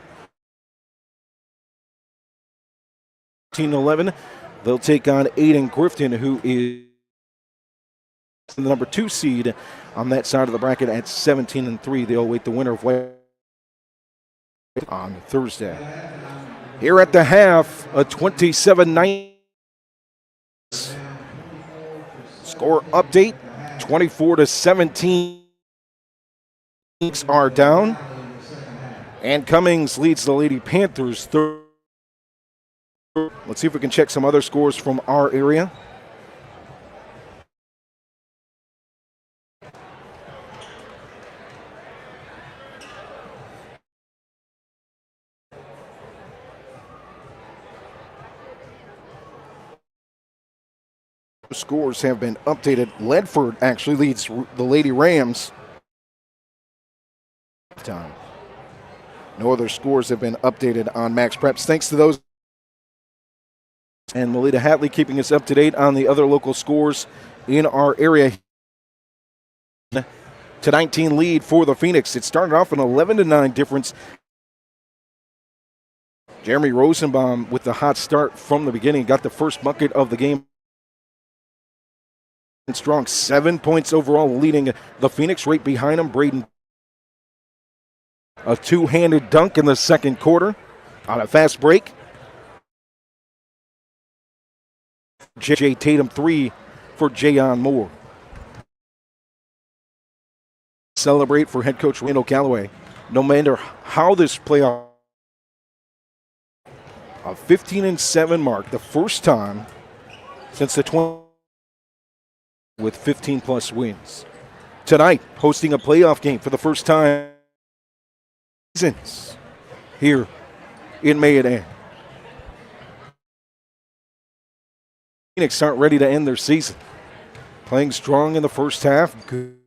13-11, they'll take on Aiden Grifton, who is the number 2 seed on that side of the bracket at 17-3. They'll await the winner of West on Thursday. Here at the half, a 27-9 score update, 24-17 are down, and Cummings leads the Lady Panthers. Let's see if we can check some other scores from our area. Scores have been updated. Ledford actually leads the Lady Rams. Time. No other scores have been updated on Max Preps. Thanks to those. And Melita Hatley keeping us up to date on the other local scores in our area. To 19 lead for the Phoenix. It started off an 11-9 difference. Jeremy Rosenbaum with the hot start from the beginning. Got the first bucket of the game. Strong, 7 points overall, leading the Phoenix. Right behind him, Braden. A two-handed dunk in the second quarter on a fast break. J.J. Tatum 3 for Jayon Moore. Celebrate for head coach Randall Calloway. No matter how this playoff, a 15-7 mark, the first time since the 20 with 15-plus wins. Tonight, hosting a playoff game for the first time since here in Mayday. Phoenix aren't ready to end their season. Playing strong in the first half. Good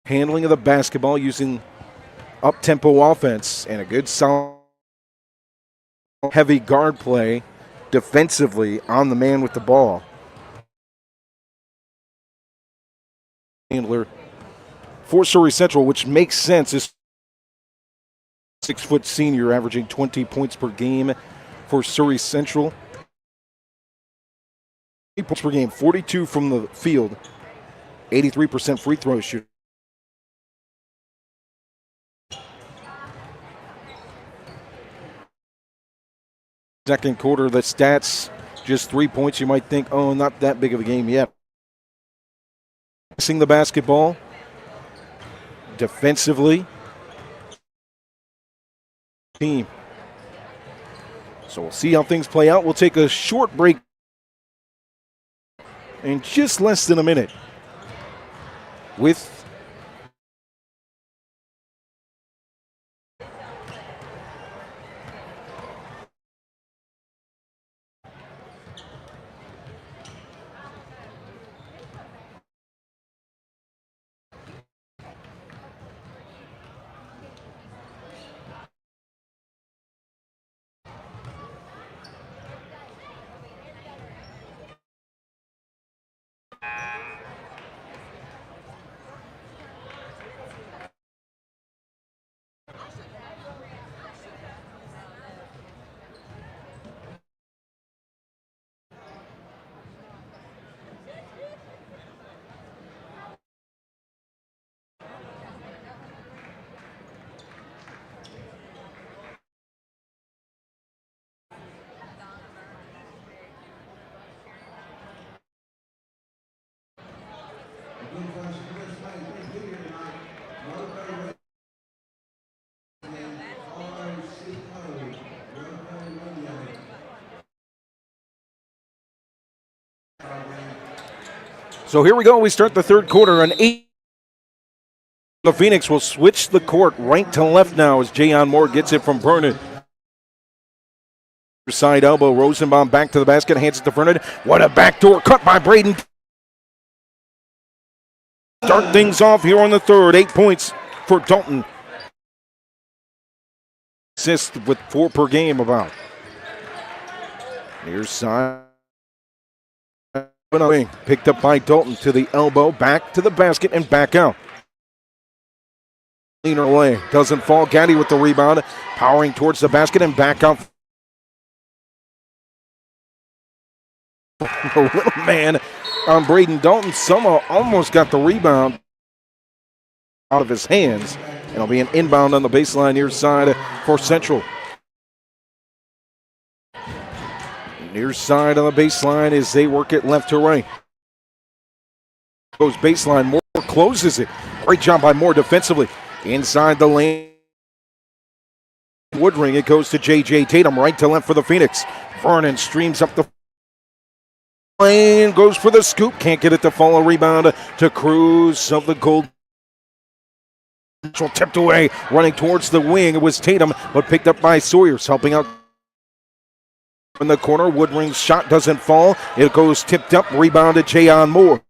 handling of the basketball using up-tempo offense and a good solid heavy guard play defensively on the man with the ball. Handler for Surry Central, which makes sense, is 6-foot senior averaging 20 points per game for Surry Central. 8 points per game, 42 from the field, 83% free throw shooting. Second quarter, the stats, just 3 points. You might think, oh, not that big of a game yet. Passing the basketball defensively. Team. So we'll see how things play out. We'll take a short break in just less than a minute with So here we go. We start the third quarter. An 8. The Phoenix will switch the court right to left now as Jayon Moore gets it from Vernon. Side elbow. Rosenbaum back to the basket. Hands it to Vernon. What a backdoor cut by Braden. Start things off here on the third. 8 points for Dalton. Assist with 4 per game about. Near side. Picked up by Dalton to the elbow, back to the basket, and back out. Leaner away, doesn't fall. Gaddy with the rebound, powering towards the basket and back out. The little man on Braden Dalton. Summer almost got the rebound out of his hands. It'll be an inbound on the baseline near side for Central. Near side on the baseline as they work it left to right. Goes baseline, Moore closes it. Great job by Moore defensively. Inside the lane. Woodring, it goes to J.J. Tatum, right to left for the Phoenix. Vernon streams up the lane, goes for the scoop, can't get it to fall. A rebound to Cruz. Something cold. Tipped away, running towards the wing. It was Tatum, but picked up by Sawyers, helping out in the corner. Woodring's shot doesn't fall. It goes tipped up, rebounded Jayon Moore.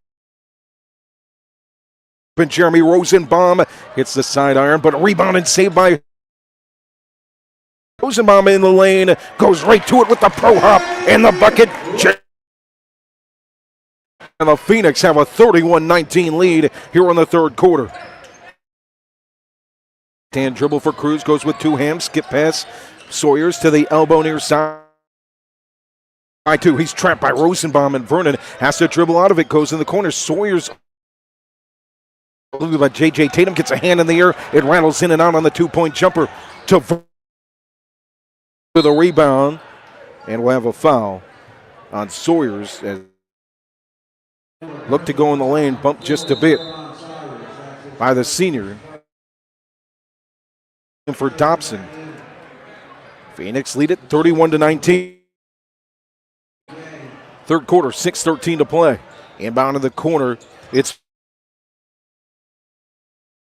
And Jeremy Rosenbaum hits the side iron, but rebounded, saved by Rosenbaum in the lane, goes right to it with the pro hop and the bucket. And the Phoenix have a 31-19 lead here in the third quarter. Hand dribble for Cruz, goes with two hands, skip pass. Sawyers to the elbow near side. By two, he's trapped by Rosenbaum, and Vernon has to dribble out of it, goes in the corner. Sawyers, by J.J. Tatum, gets a hand in the air. It rattles in and out on the two-point jumper to the rebound, and we'll have a foul on Sawyers. Look to go in the lane, bumped just a bit by the senior. For Dobson. Phoenix lead it 31-19. Third quarter, 6:13 to play. Inbound in the corner. It's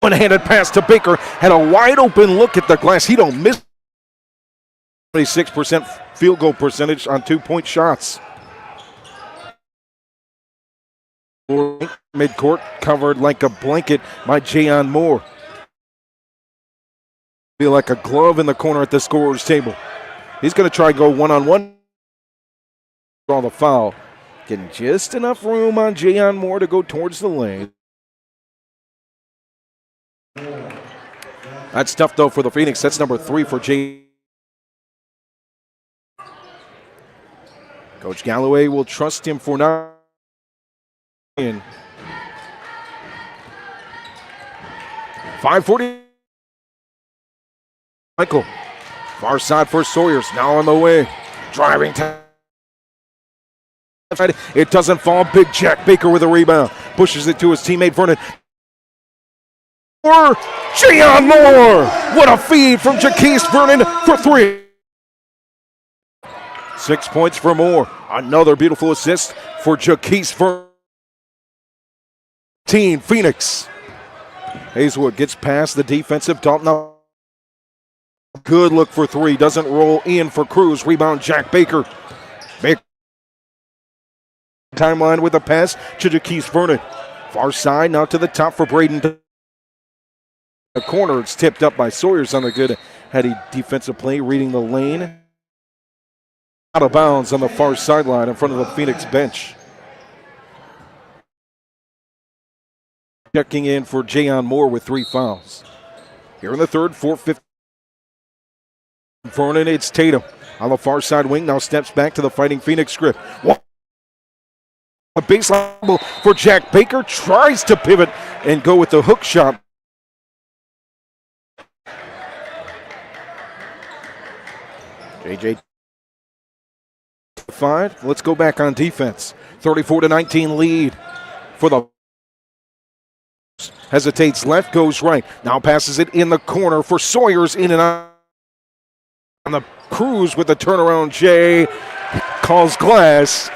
one-handed pass to Baker. Had a wide open look at the glass. He don't miss. 26% field goal percentage on 2-point shots. Midcourt covered like a blanket by Jayon Moore. Feel like a glove in the corner at the scorer's table. He's going to try to go one-on-one. Draw the foul. Getting just enough room on Jayon Moore to go towards the lane. That's tough, though, for the Phoenix. That's number 3 for Jay. Coach Galloway will trust him for now. 5:40. Michael, far side for Sawyers, now on the way. Driving time. It doesn't fall. Big Jack Baker with a rebound. Pushes it to his teammate Vernon. Jayon Moore! What a feed from Jaquise Vernon for 3. 6 points for Moore. Another beautiful assist for Jaquise Vernon. Team Phoenix. Hazelwood gets past the defensive. Dalton. Good look for 3. Doesn't roll in for Cruz. Rebound Jack Baker. Baker. Timeline with a pass to Jaquise Vernon. Far side, now to the top for Braden. The corner, it's tipped up by Sawyers on a good heady defensive play, reading the lane. Out of bounds on the far sideline in front of the Phoenix bench. Checking in for Jayon Moore with 3 fouls. Here in the third, 4:50. Vernon, it's Tatum on the far side wing, now steps back to the Fighting Phoenix script. A baseline for Jack Baker, tries to pivot and go with the hook shot. JJ 5. Let's go back on defense. 34-19 lead for the. Hesitates left, goes right. Now passes it in the corner for Sawyers, in and out. On the Cruz with the turnaround, Jay calls glass.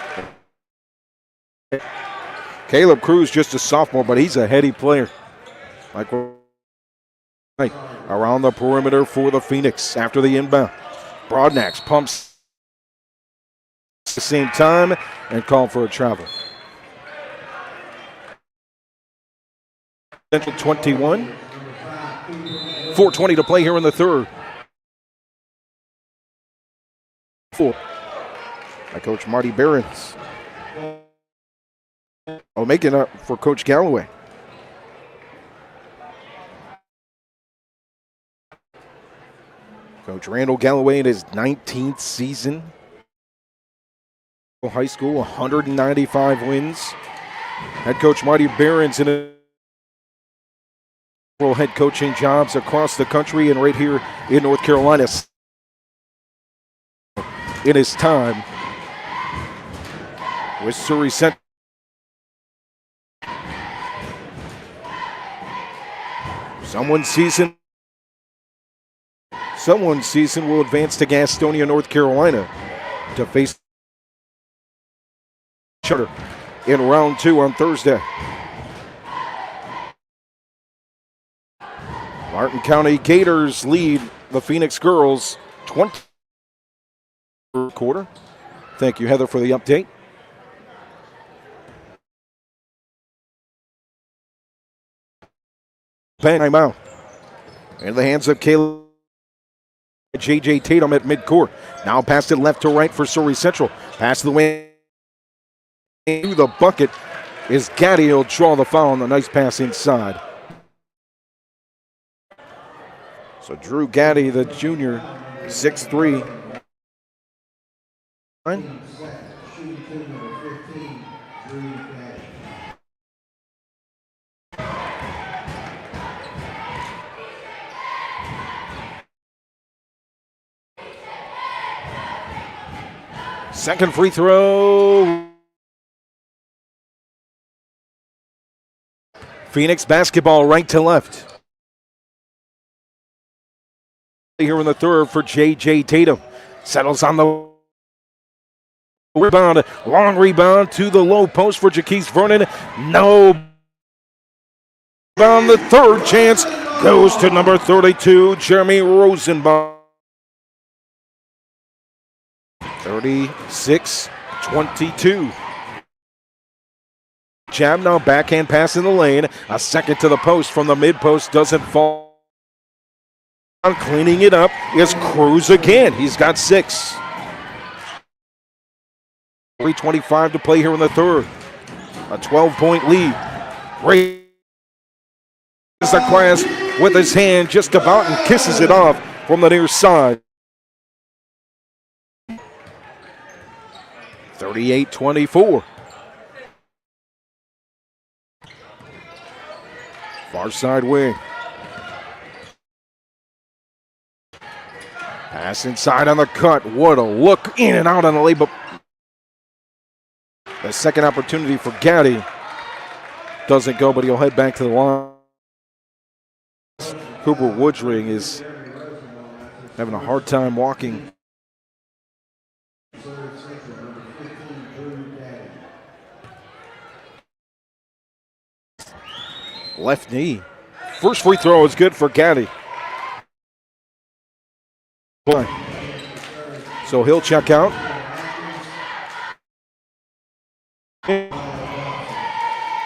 Caleb Cruz, just a sophomore, but he's a heady player. Like right around the perimeter for the Phoenix after the inbound. Broadnax pumps at the same time and called for a travel. Central 21. 4:20 to play here in the third. 4 by Coach Marty Behrens. Making up for Coach Galloway. Coach Randall Galloway in his 19th season. High school, 195 wins, Head coach Marty Barron's in head coaching jobs across the country and right here in North Carolina in his time with Surry Central. Someone's season will advance to Gastonia, North Carolina to face each other in round 2 on Thursday. Martin County Gators lead the Phoenix girls 20 quarter. Thank you, Heather, for the update. Time out. In the hands of Caleb. J.J. Tatum at midcourt. Now passed it left to right for Surry Central. Pass to the wing. To the bucket is Gaddy. He'll draw the foul on the nice pass inside. So Drew Gaddy, the junior, 6'3". Second free throw. Phoenix basketball right to left. Here in the third for J.J. Tatum. Settles on the rebound. Long rebound to the low post for Jaquise Vernon. No. On the third chance goes to number 32, Jeremy Rosenbaum. 36-22. Jab now, backhand pass in the lane. A second to the post from the mid post, doesn't fall. Cleaning it up is Cruz again. He's got 6. 3:25 to play here in the third. A 12-point lead. Ray is the class with his hand just about and kisses it off from the near side. 38-24. Far side wing. Pass inside on the cut. What a look. In and out on the layup. The second opportunity for Gaddy. Doesn't go, but he'll head back to the line. Cooper Woodring is having a hard time walking. Left knee. First free throw is good for Gaddy. So he'll check out.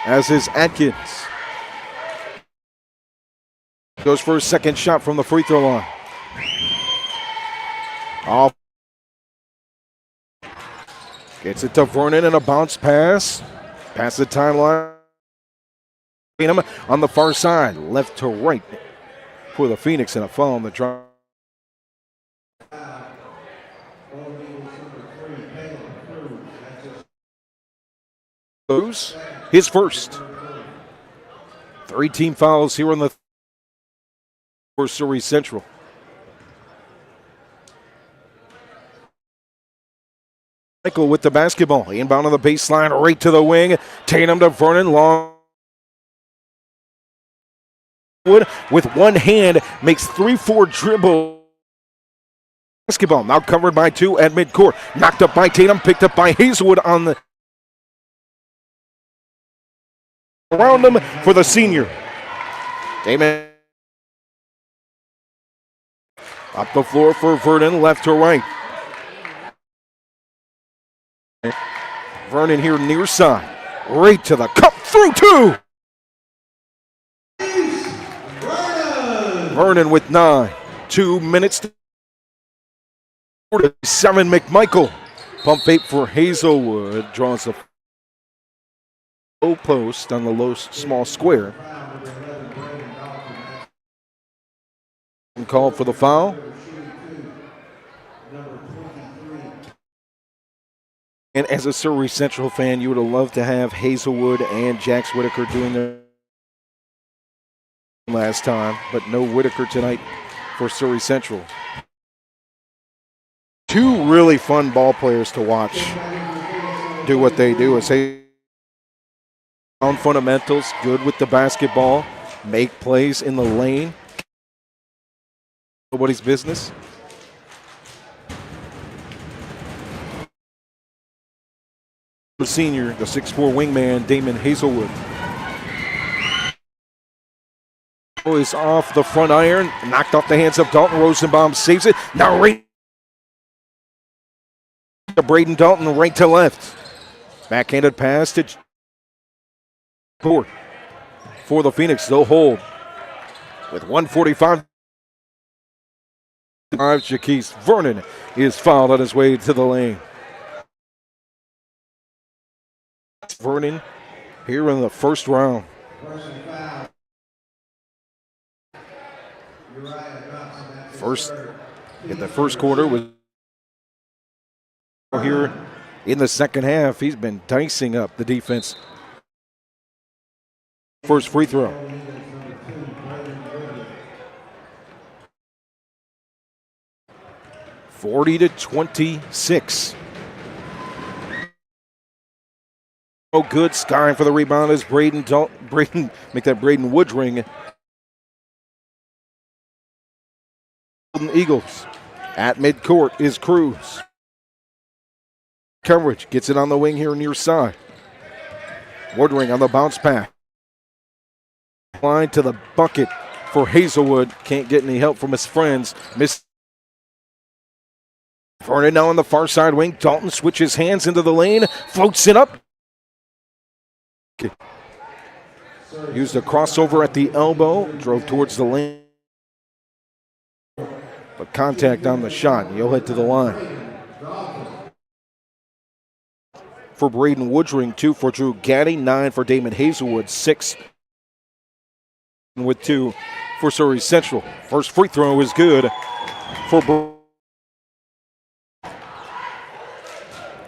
As is Atkins. Goes for his second shot from the free throw line. Off. Gets it to Vernon and a bounce pass. Past the timeline. On the far side, left to right for the Phoenix, and a foul on the drive. His first. 3 team fouls here on the for Surry Central. McMichael with the basketball. Inbound on the baseline, right to the wing. Tatum to Vernon, long. With one hand, makes 3-4 dribble. Basketball now covered by 2 at midcourt. Knocked up by Tatum, picked up by Hazelwood on the. Around him for the senior. Damon. Up the floor for Vernon, left to right. Vernon here near side. Right to the cup, through 2. Vernon with 9. 2 minutes to 7. McMichael. Pump fake for Hazelwood. Draws a low post on the low small square. Called for the foul. And as a Surry Central fan, you would have loved to have Hazelwood and Jax Whitaker doing their last time, but no Whitaker tonight for Surry Central. Two really fun ball players to watch do what they do. It's on fundamentals, good with the basketball, make plays in the lane. Nobody's business. The senior, the 6'4" wingman, Damon Hazelwood. Is off the front iron, knocked off the hands of Dalton. Rosenbaum saves it. Now right to Braden Dalton, right to left. Backhanded pass to court for the Phoenix. They'll hold with 1:45. Jaquise Vernon is fouled on his way to the lane. Vernon here in the first round. First in the first quarter was here in the second half. He's been dicing up the defense. First free throw. (40-26). Oh, good. Skying for the rebound is Braden make that Braden Woodring. Eagles at midcourt is Cruz. Coverage gets it on the wing here near side. Woodring on the bounce pass. Line to the bucket for Hazelwood. Can't get any help from his friends. Vernon now on the far side wing. Dalton switches hands into the lane. Floats it up. Used a crossover at the elbow. Drove towards the lane. But contact on the shot. He'll head to the line. For Braden Woodring, 2 for Drew Gaddy, 9 for Damon Hazelwood, 6 with 2 for Surry Central. First free throw is good for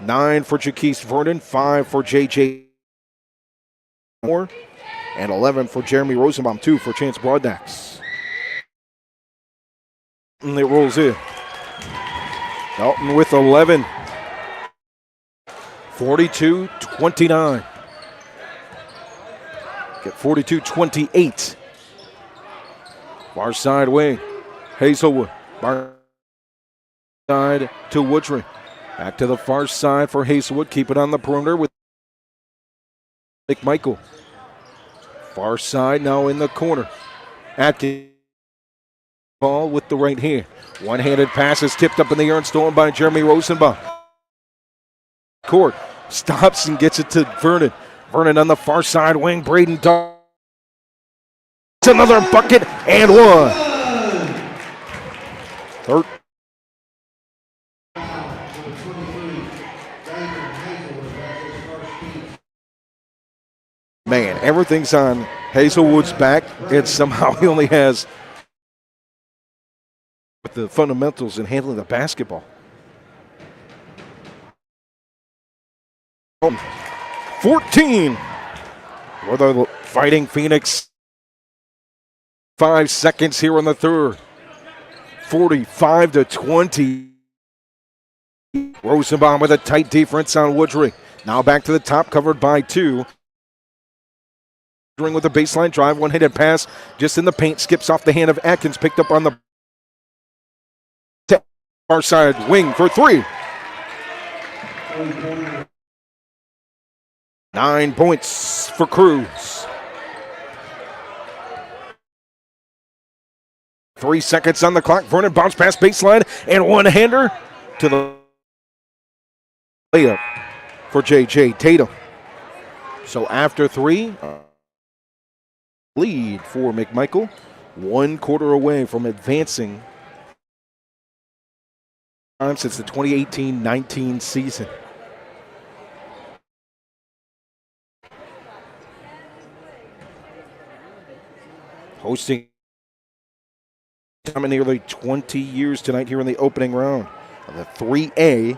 9 for Jaquise Vernon, 5 for J.J. Moore, and 11 for Jeremy Rosenbaum, 2 for Chance Broadnax. And it rolls in. Dalton with 11. 42-29. Get 42-28. Far side wing. Hazelwood. Far side to Woodring. Back to the far side for Hazelwood. Keep it on the perimeter with McMichael. Far side now in the corner. Atkins. Ball with the right hand. One-handed pass is tipped up in the air and stolen by Jeremy Rosenbaum. Court stops and gets it to Vernon. Vernon on the far side wing. Braden Dalton. It's another bucket and one. Third. Man, everything's on Hazelwood's back, and somehow he only has with the fundamentals in handling the basketball. 14 for the Fighting Phoenix. 5 seconds here in the third. 45-20. Rosenbaum with a tight defense on Woodring. Now back to the top, covered by 2. With a baseline drive, one-handed pass just in the paint, skips off the hand of Atkins, picked up on the far side wing for 3. 9 points for Cruz. 3 seconds on the clock. Vernon bounce pass baseline and one-hander to the layup for J.J. Tatum. So after 3, lead for McMichael. 1 quarter away from advancing since the 2018-19 season. Hosting time in nearly 20 years tonight here in the opening round of the 3A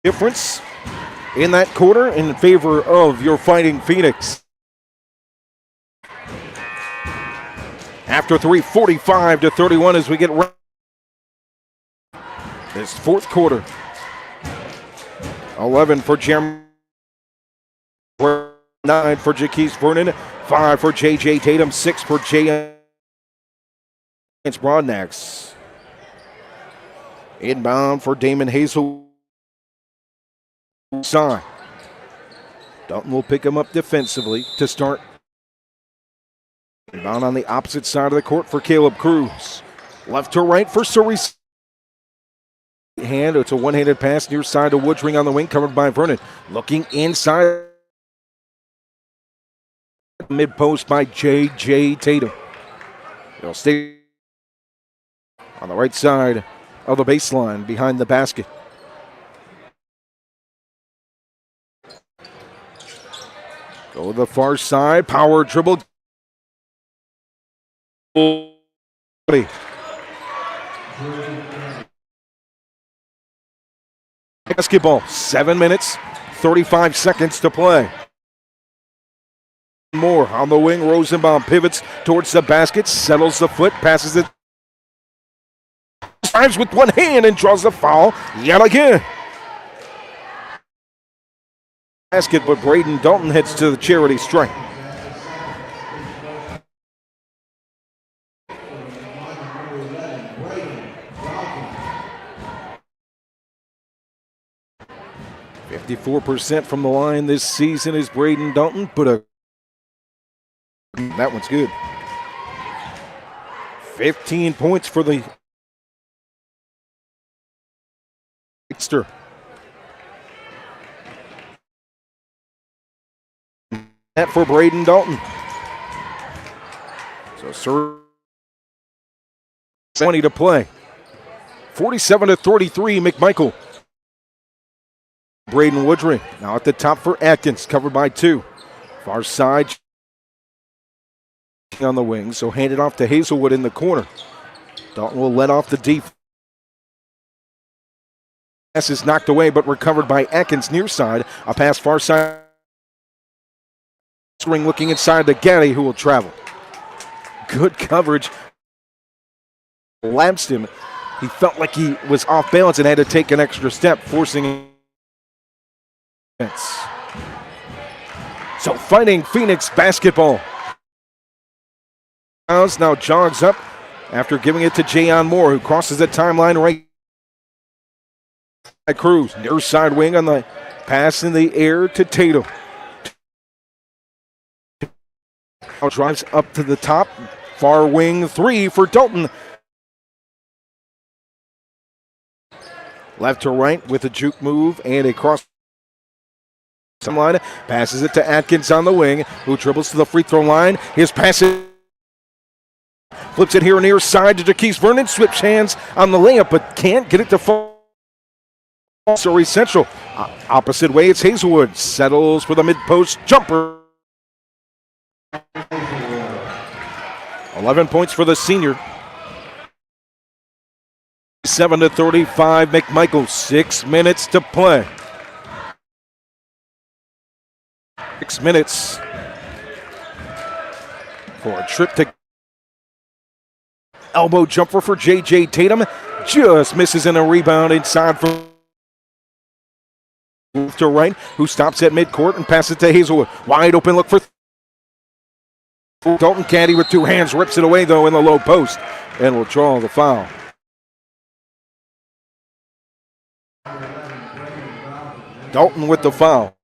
Difference in that quarter in favor of your Fighting Phoenix. After 45-31 as we get this fourth quarter. 11 for Jeremy, 9 for Jaquise Vernon, 5 for J.J. Tatum, 6 for J. Broadnax. Inbound for Damon Hazel. Side. Dalton will pick him up defensively to start. Inbound on the opposite side of the court for Caleb Cruz. Left to right for Surry. Hand, it's a one-handed pass near side to Woodring on the wing, covered by Vernon. Looking inside. Mid-post by J.J. Tatum. It'll stay on the right side of the baseline behind the basket. Go to the far side, power dribble. Basketball, 7 minutes, 35 seconds to play. More on the wing, Rosenbaum pivots towards the basket, settles the foot, passes it. Drives with one hand and draws the foul yet again. Basket, but Braden Dalton heads to the charity stripe. .54% from the line this season is Braden Dalton, but that one's good. 15 points for the Dexter. That for Braden Dalton. So Surry 20 to play. 47-33, McMichael. Braden Woodring now at the top for Atkins, covered by 2. Far side on the wing, so hand it off to Hazelwood in the corner. Dalton will let off the deep. Pass is knocked away, but recovered by Atkins near side. A pass far side. Ring looking inside to Gaddy, who will travel. Good coverage. Lapsed him. He felt like he was off balance and had to take an extra step, forcing him. So Fighting Phoenix basketball. Now jogs up after giving it to Jayon Moore, who crosses the timeline right. Cruz, near side wing on the pass in the air to Tatum. Now drives up to the top. Far wing 3 for Dalton. Left to right with a juke move and a cross. Line, passes it to Atkins on the wing, who dribbles to the free throw line. His pass flips it here near side to Jaquise Vernon. Switch hands on the layup, but can't get it to fall. Surry Central. Opposite way, it's Hazelwood. Settles for the mid-post jumper. 11 points for the senior. 7-35, McMichael. 6 minutes to play. 6 minutes for a trip to elbow jumper for J.J. Tatum. Just misses in a rebound inside from to right, who stops at midcourt and passes it to Hazelwood. Wide open look for Dalton. Caddy with 2 hands, rips it away though in the low post and will draw the foul. Dalton with the foul.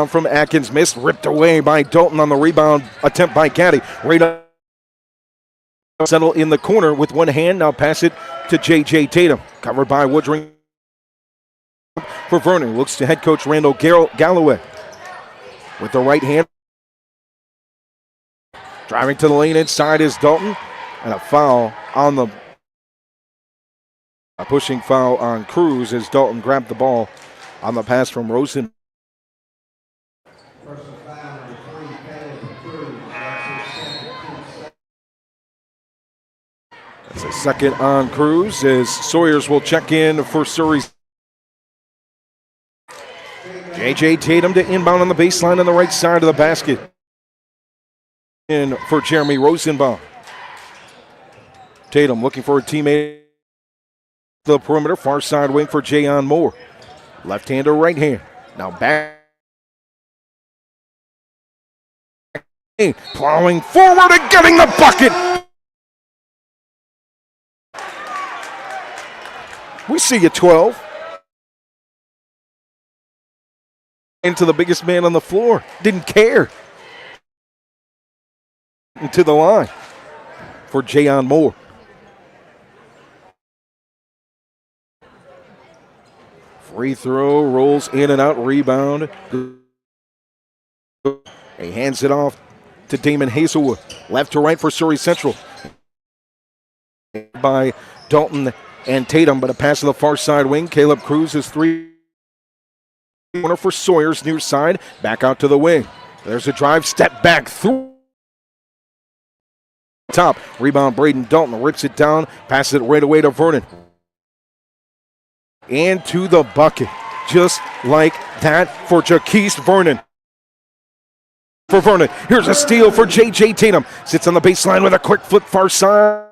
From Atkins, missed, ripped away by Dalton on the rebound attempt by Caddy. Right up, settle in the corner with one hand. Now pass it to J.J. Tatum, covered by Woodring for Vernon. Looks to head coach Randall Galloway with the right hand. Driving to the lane inside is Dalton, and a foul on a pushing foul on Cruz as Dalton grabbed the ball on the pass from Rosen. Second on Cruz as Sawyers will check in for Surry. J.J. Tatum to inbound on the baseline on the right side of the basket. In for Jeremy Rosenbaum. Tatum looking for a teammate. The perimeter, far side wing for Jayon Moore. Left hand or right hand. Now back. Plowing forward and getting the bucket. We see you 12. Into the biggest man on the floor. Didn't care. Into the line for Jayon Moore. Free throw, rolls in and out, rebound. He hands it off to Damon Hazelwood. Left to right for Surry Central. By Dalton and Tatum, but a pass to the far side wing. Caleb Cruz is three. Corner for Sawyers, near side. Back out to the wing. There's a drive, step back through. Top, rebound Braden Dalton, rips it down, passes it right away to Vernon. And to the bucket, just like that for Jaquise Vernon. For Vernon, here's a steal for J.J. Tatum. Sits on the baseline with a quick flip far side.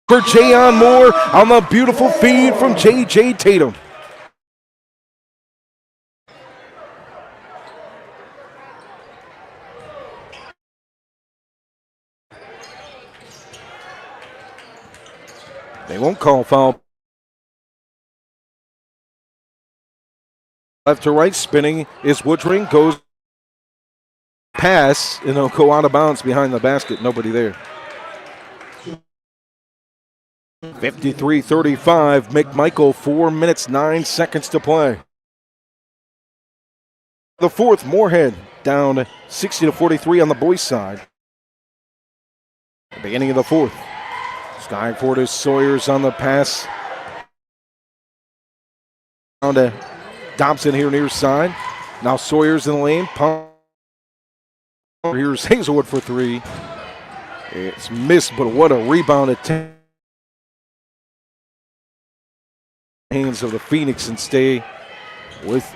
For Jayon Moore on the beautiful feed from J.J. Tatum. They won't call foul. Left to right, spinning is Woodring. Goes pass, and it'll go out of bounds behind the basket. Nobody there. 53-35. McMichael, 4 minutes, 9 seconds to play. The fourth, Moorhead down 60-43 on the boys' side. Beginning of the fourth. Skyford is Sawyers on the pass. Down to Dobson here near side. Now Sawyers in the lane. Pump. Here's Hazelwood for three. It's missed, but what a rebound attempt. Hands of the Phoenix and stay with.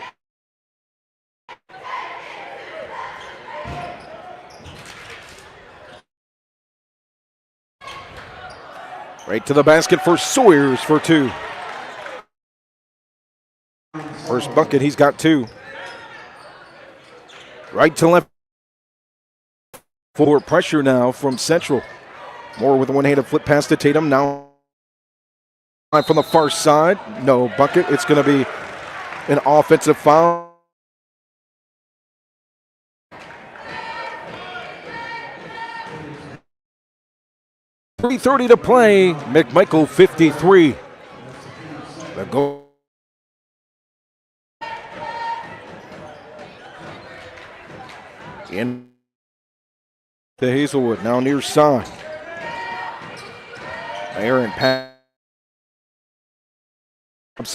Right to the basket for Sawyers for two. First bucket, he's got two. Right to left. For pressure now from Central. Moore with a one-handed flip pass to Tatum. Now from the far side. No bucket. It's going to be an offensive foul. .330 to play. McMichael 53. The goal. In to Hazelwood, now near side. Aaron pass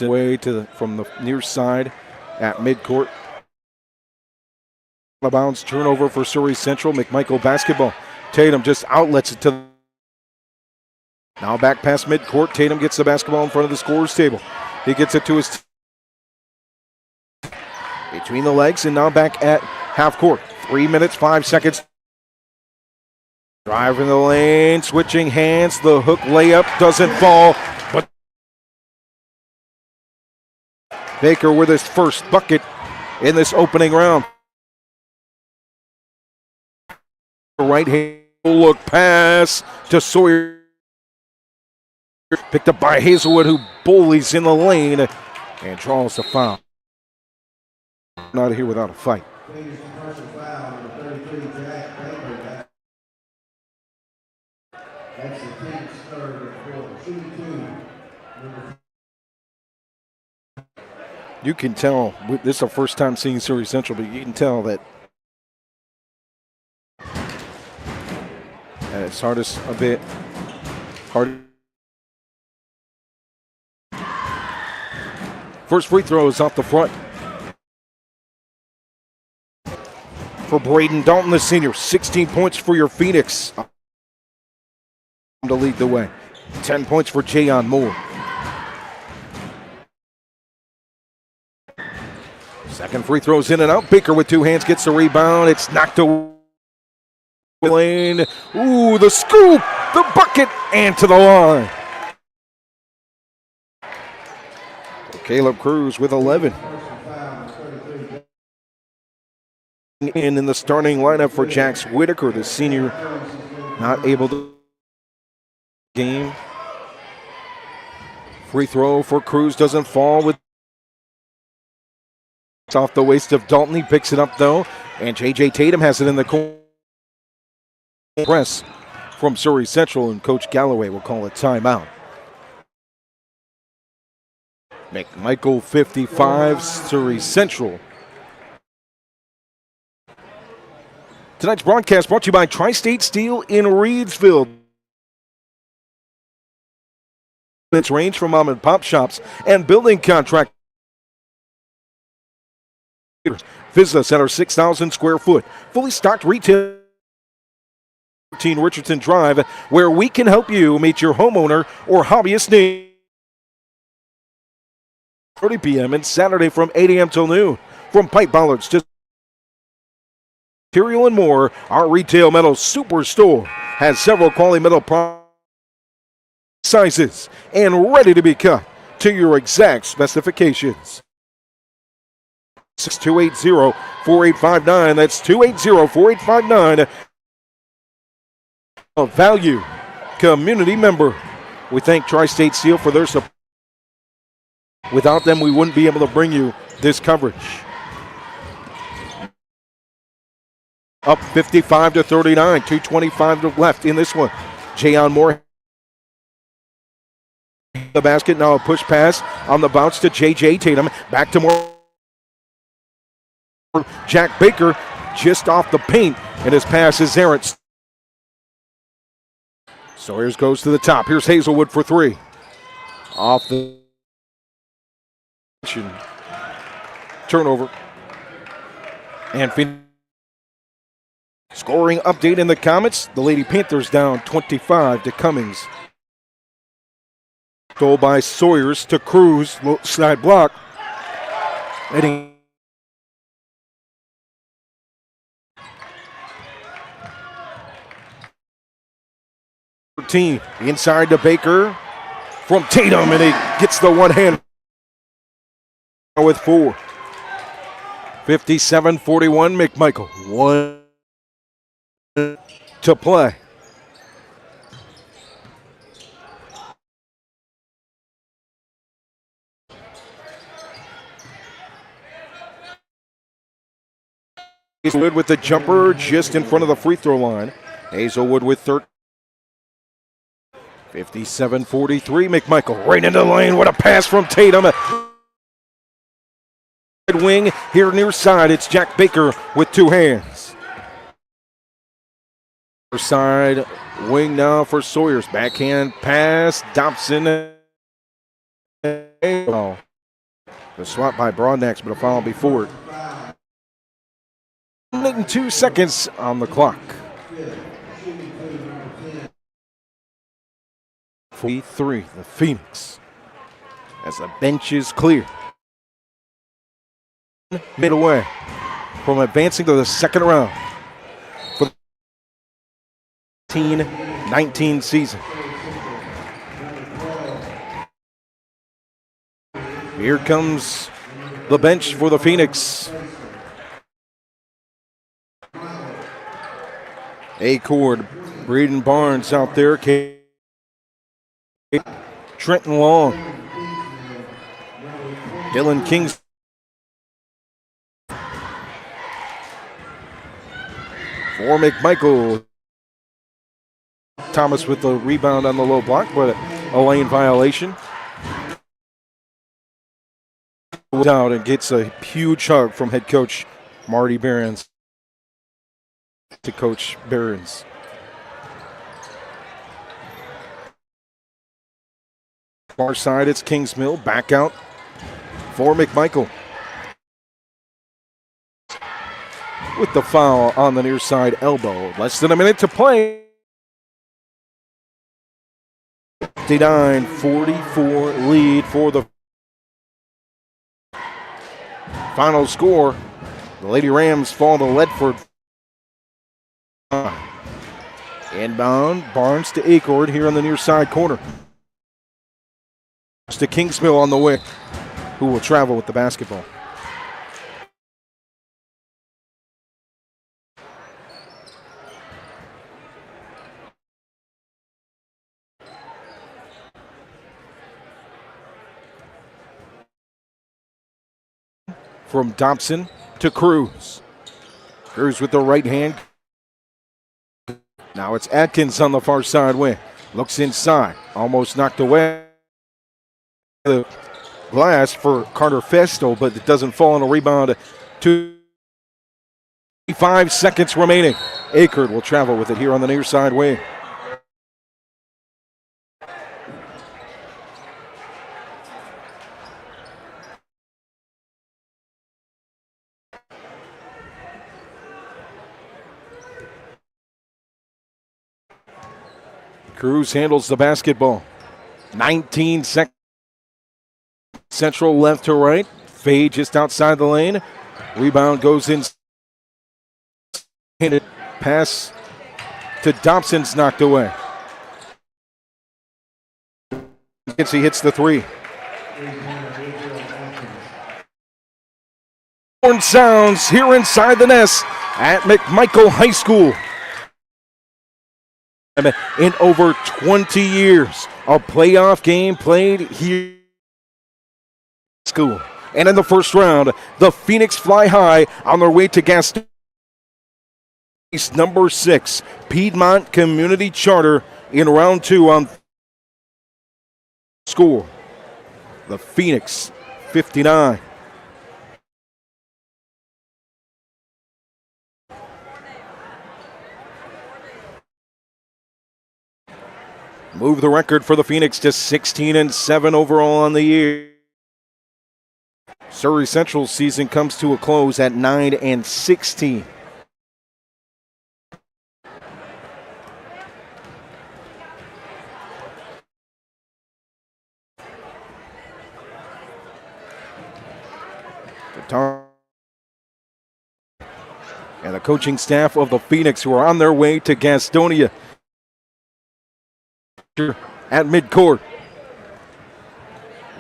away from the near side at midcourt. Out of bounds, turnover for Surry Central. McMichael basketball. Tatum just outlets it to. Now back past midcourt. Tatum gets the basketball in front of the scorer's table. He gets it to his between the legs, and now back at half court. 3 minutes, 5 seconds. Driving the lane, switching hands. The hook layup doesn't fall, but Baker with his first bucket in this opening round. Right hand look pass to Sawyer. Picked up by Hazelwood, who bullies in the lane and draws the foul. Not here without a fight. That's the team's third quarter. You can tell, this is the first time seeing Surry Central, but you can tell that it's hardest a bit. Hard. First free throw is off the front for Braden Dalton, the senior. 16 points for your Phoenix. to lead the way. 10 points for Jayon Moore. Second free throw's in and out. Baker with two hands gets the rebound. It's knocked away. Lane. Ooh, the scoop, the bucket, and to the line. Caleb Cruz with 11. In the starting lineup for Jax Whitaker, the senior, not able to game. Free throw for Cruz doesn't fall. With it's off the waist of Dalton. He picks it up though, and J.J. Tatum has it in the corner. Press from Surry Central, and Coach Galloway will call a timeout. McMichael 55, Surry Central. Tonight's broadcast brought to you by Tri-State Steel in Reidsville. Its range from mom and pop shops and building contractors. Visit us at our 6,000 square foot, fully stocked retail. 13 Richardson Drive, where we can help you meet your homeowner or hobbyist needs. 30 p.m. and Saturday from 8 a.m. till noon. From pipe bollards to material and more, our retail metal superstore has several quality metal sizes and ready to be cut to your exact specifications. 6280-4859. That's 280-4859. A value community member. We thank Tri-State Steel for their support. Without them, we wouldn't be able to bring you this coverage. Up 55-39, 2:25 left in this one. Jayon Moore. The basket, now a push pass on the bounce to J.J. Tatum. Back to Moore. Jack Baker just off the paint, and his pass is errant. Sawyers goes to the top. Here's Hazelwood for three. Off the turnover. And scoring update in the comments. The Lady Panthers down 25 to Cummings. Stole by Sawyers to Cruz. Side block. Heading. Inside to Baker from Tatum, and he gets the one hand with four. 57-41, McMichael. One to play. Hazelwood with the jumper just in front of the free throw line. Hazelwood with 13. 57-43, McMichael right into the lane. What a pass from Tatum. Wing here near side. It's Jack Baker with two hands. Side wing now for Sawyers. Backhand pass. Dobson. The swat by Broadnax, but a foul before it. 1 minute and 2 seconds on the clock. 43, the Phoenix, as the bench is clear. Midway from advancing to the second round for the 18-19 season. Here comes the bench for the Phoenix. Acord, Braden Barnes out there. Trenton Long, Dylan Kings, for McMichael. Thomas with the rebound on the low block, but a lane violation. Out and gets a huge hug from head coach Marty Behrens to Coach Behrens. Far side, it's Kingsmill. Back out for McMichael. With the foul on the near side elbow. Less than a minute to play. 59-44 lead for the final score. The Lady Rams fall to Ledford. Inbound, Barnes to Acord here on the near side corner. To Kingsmill on the way, who will travel with the basketball. From Dobson to Cruz. Cruz with the right hand. Now it's Atkins on the far side wing. Looks inside, almost knocked away. The glass for Carter Festo, but it doesn't fall on a rebound. 5 seconds remaining. Acord will travel with it here on the near side wing. Cruz handles the basketball. 19 seconds. Central left to right. Fade just outside the lane. Rebound goes in. Pass to Dobson's knocked away. He hits the three. Horn sounds here inside the nest at McMichael High School. In over 20 years, a playoff game played here at school. And in the first round, the Phoenix fly high on their way to Gaston. Number 6, Piedmont Community Charter in round 2 on score. The Phoenix 59. Move the record for the Phoenix to 16-7 overall on the year. Surry Central's season comes to a close at 9-16. And the coaching staff of the Phoenix who are on their way to Gastonia at midcourt.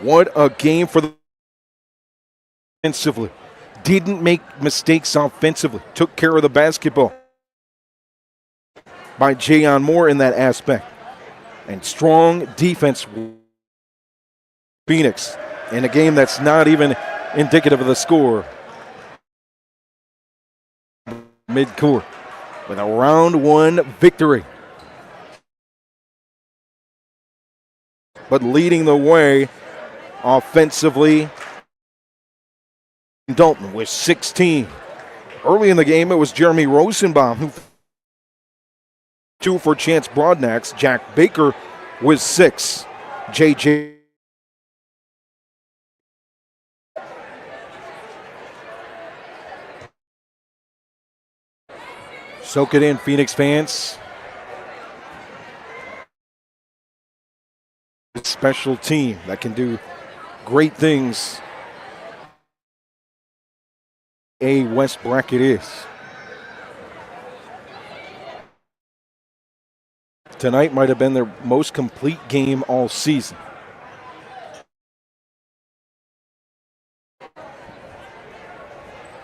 What a game for the offensively. Didn't make mistakes offensively. Took care of the basketball by Jayon Moore in that aspect. And strong defense. Phoenix in a game that's not even indicative of the score. Midcourt with a round 1 victory. But leading the way offensively, Dalton with 16. Early in the game, it was Jeremy Rosenbaum who 2 for Chance Broadnax. Jack Baker with 6. JJ soak it in, Phoenix fans. Special team that can do great things. A West bracket is. Tonight might have been their most complete game all season.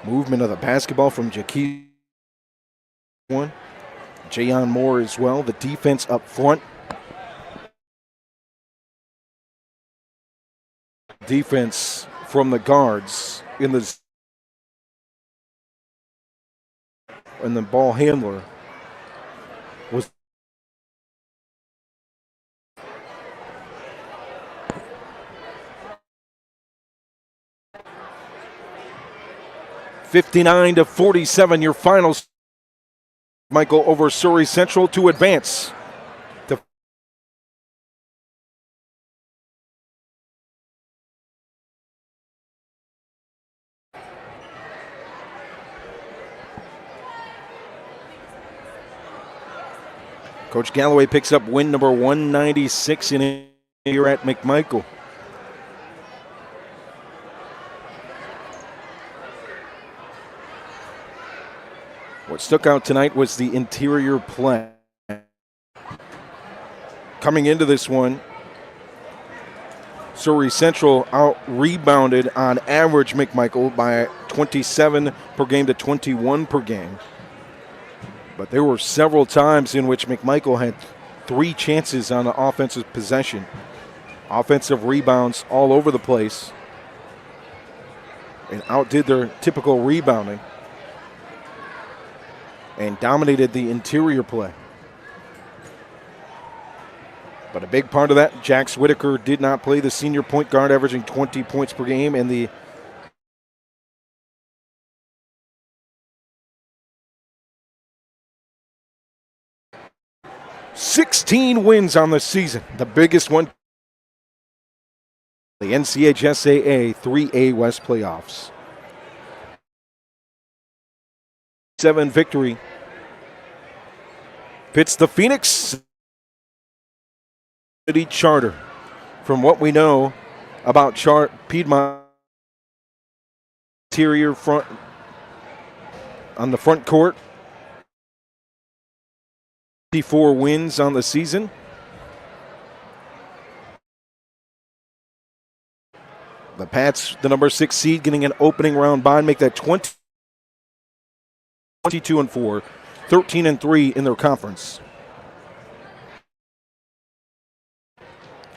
Movement of the basketball from Jaquez. Jayon Moore as well. The defense up front. Defense from the guards in the ball handler was (59-47). Your finals. Michael over Surry Central to advance. Coach Galloway picks up win number 196 in here at McMichael. What stuck out tonight was the interior play. Coming into this one, Surry Central out-rebounded on average McMichael by 27 per game to 21 per game. But there were several times in which McMichael had 3 chances on the offensive possession. Offensive rebounds all over the place and outdid their typical rebounding and dominated the interior play. But a big part of that, Jax Whitaker did not play, the senior point guard, averaging 20 points per game, and the $16 wins on the season, the biggest one. The NCHSAA 3A West playoffs. 7 victory pits the Phoenix City Charter. From what we know about Piedmont interior front on the front court, 54 wins on the season. The Pats, the number 6 seed, getting an opening round bye, make that 22-4, 13-3 in their conference.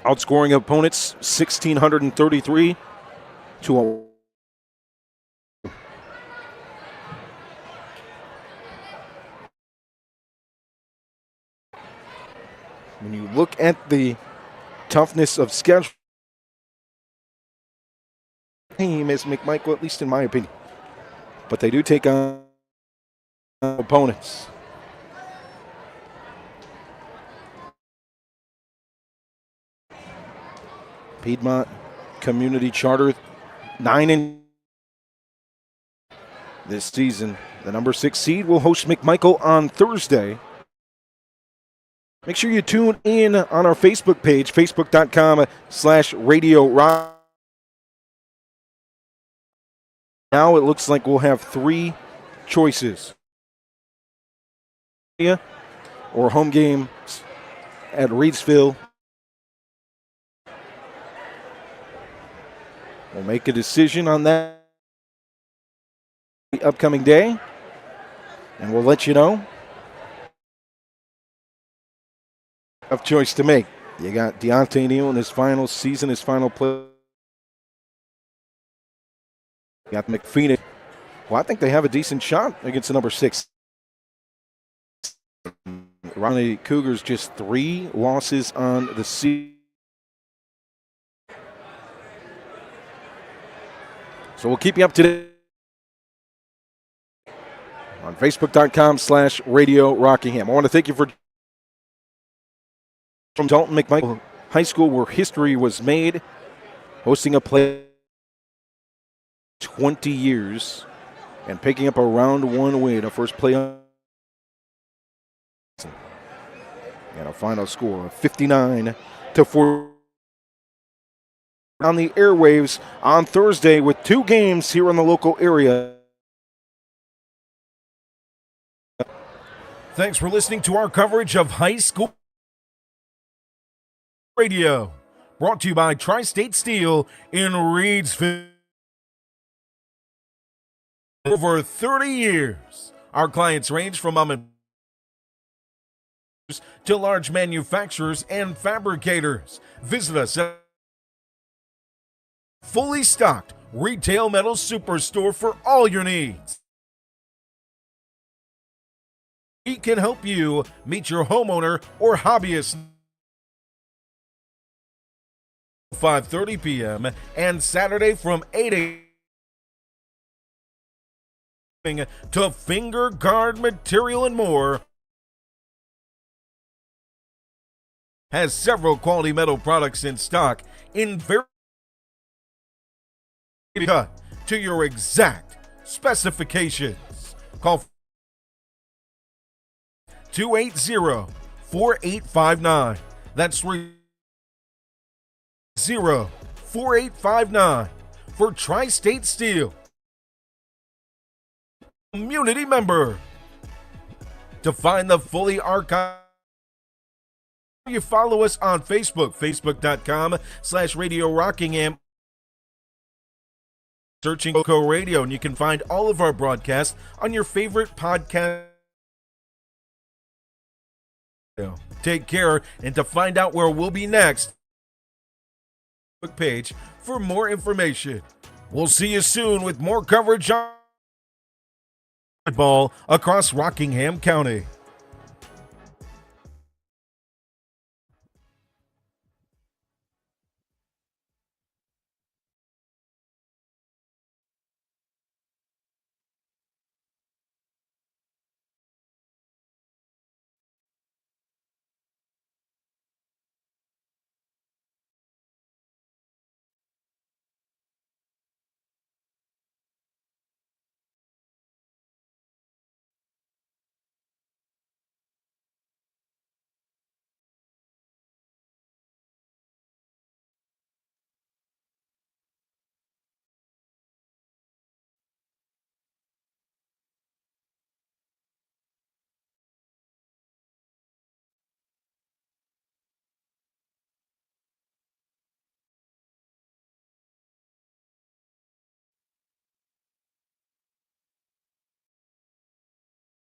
Outscoring opponents 1,633 to when you look at the toughness of schedule, team is McMichael, at least in my opinion. But they do take on opponents. Piedmont Community Charter 9 this season. The number 6 seed will host McMichael on Thursday. Make sure you tune in on our Facebook page, facebook.com/Radio Rock. Now it looks like we'll have 3 choices. Or home games at Reidsville. We'll make a decision on that the upcoming day, and we'll let you know. Tough choice to make. You got Deontay Neal in his final season, his final play. You got McPhoenix. Well, I think they have a decent shot against the number 6. Ronnie Cougars just 3 losses on the season. So we'll keep you up to date on Facebook.com/Radio Rockingham. I want to thank you for from Dalton McMichael High School, where history was made, hosting a play 20 years and picking up a round 1 win, a first playoff, and a final score of 59-4. On the airwaves on Thursday with 2 games here in the local area. Thanks for listening to our coverage of high school radio, brought to you by Tri-State Steel in Reidsville. Over 30 years, our clients range from mom and to large manufacturers and fabricators. Visit us at fully stocked retail metal superstore for all your needs. We can help you meet your homeowner or hobbyist. 5:30 p.m. and Saturday from 8 a.m. to finger guard material and more. Has several quality metal products in stock in very cut to your exact specifications. Call 280-4859. That's 4859 for Tri-State Steel. Community member. To find the fully archived, you follow us on Facebook, facebook.com/Radio Rockingham. Searching RoCo Radio, and you can find all of our broadcasts on your favorite podcast. Take care, and to find out where we'll be next, page for more information. We'll see you soon with more coverage on football across Rockingham County.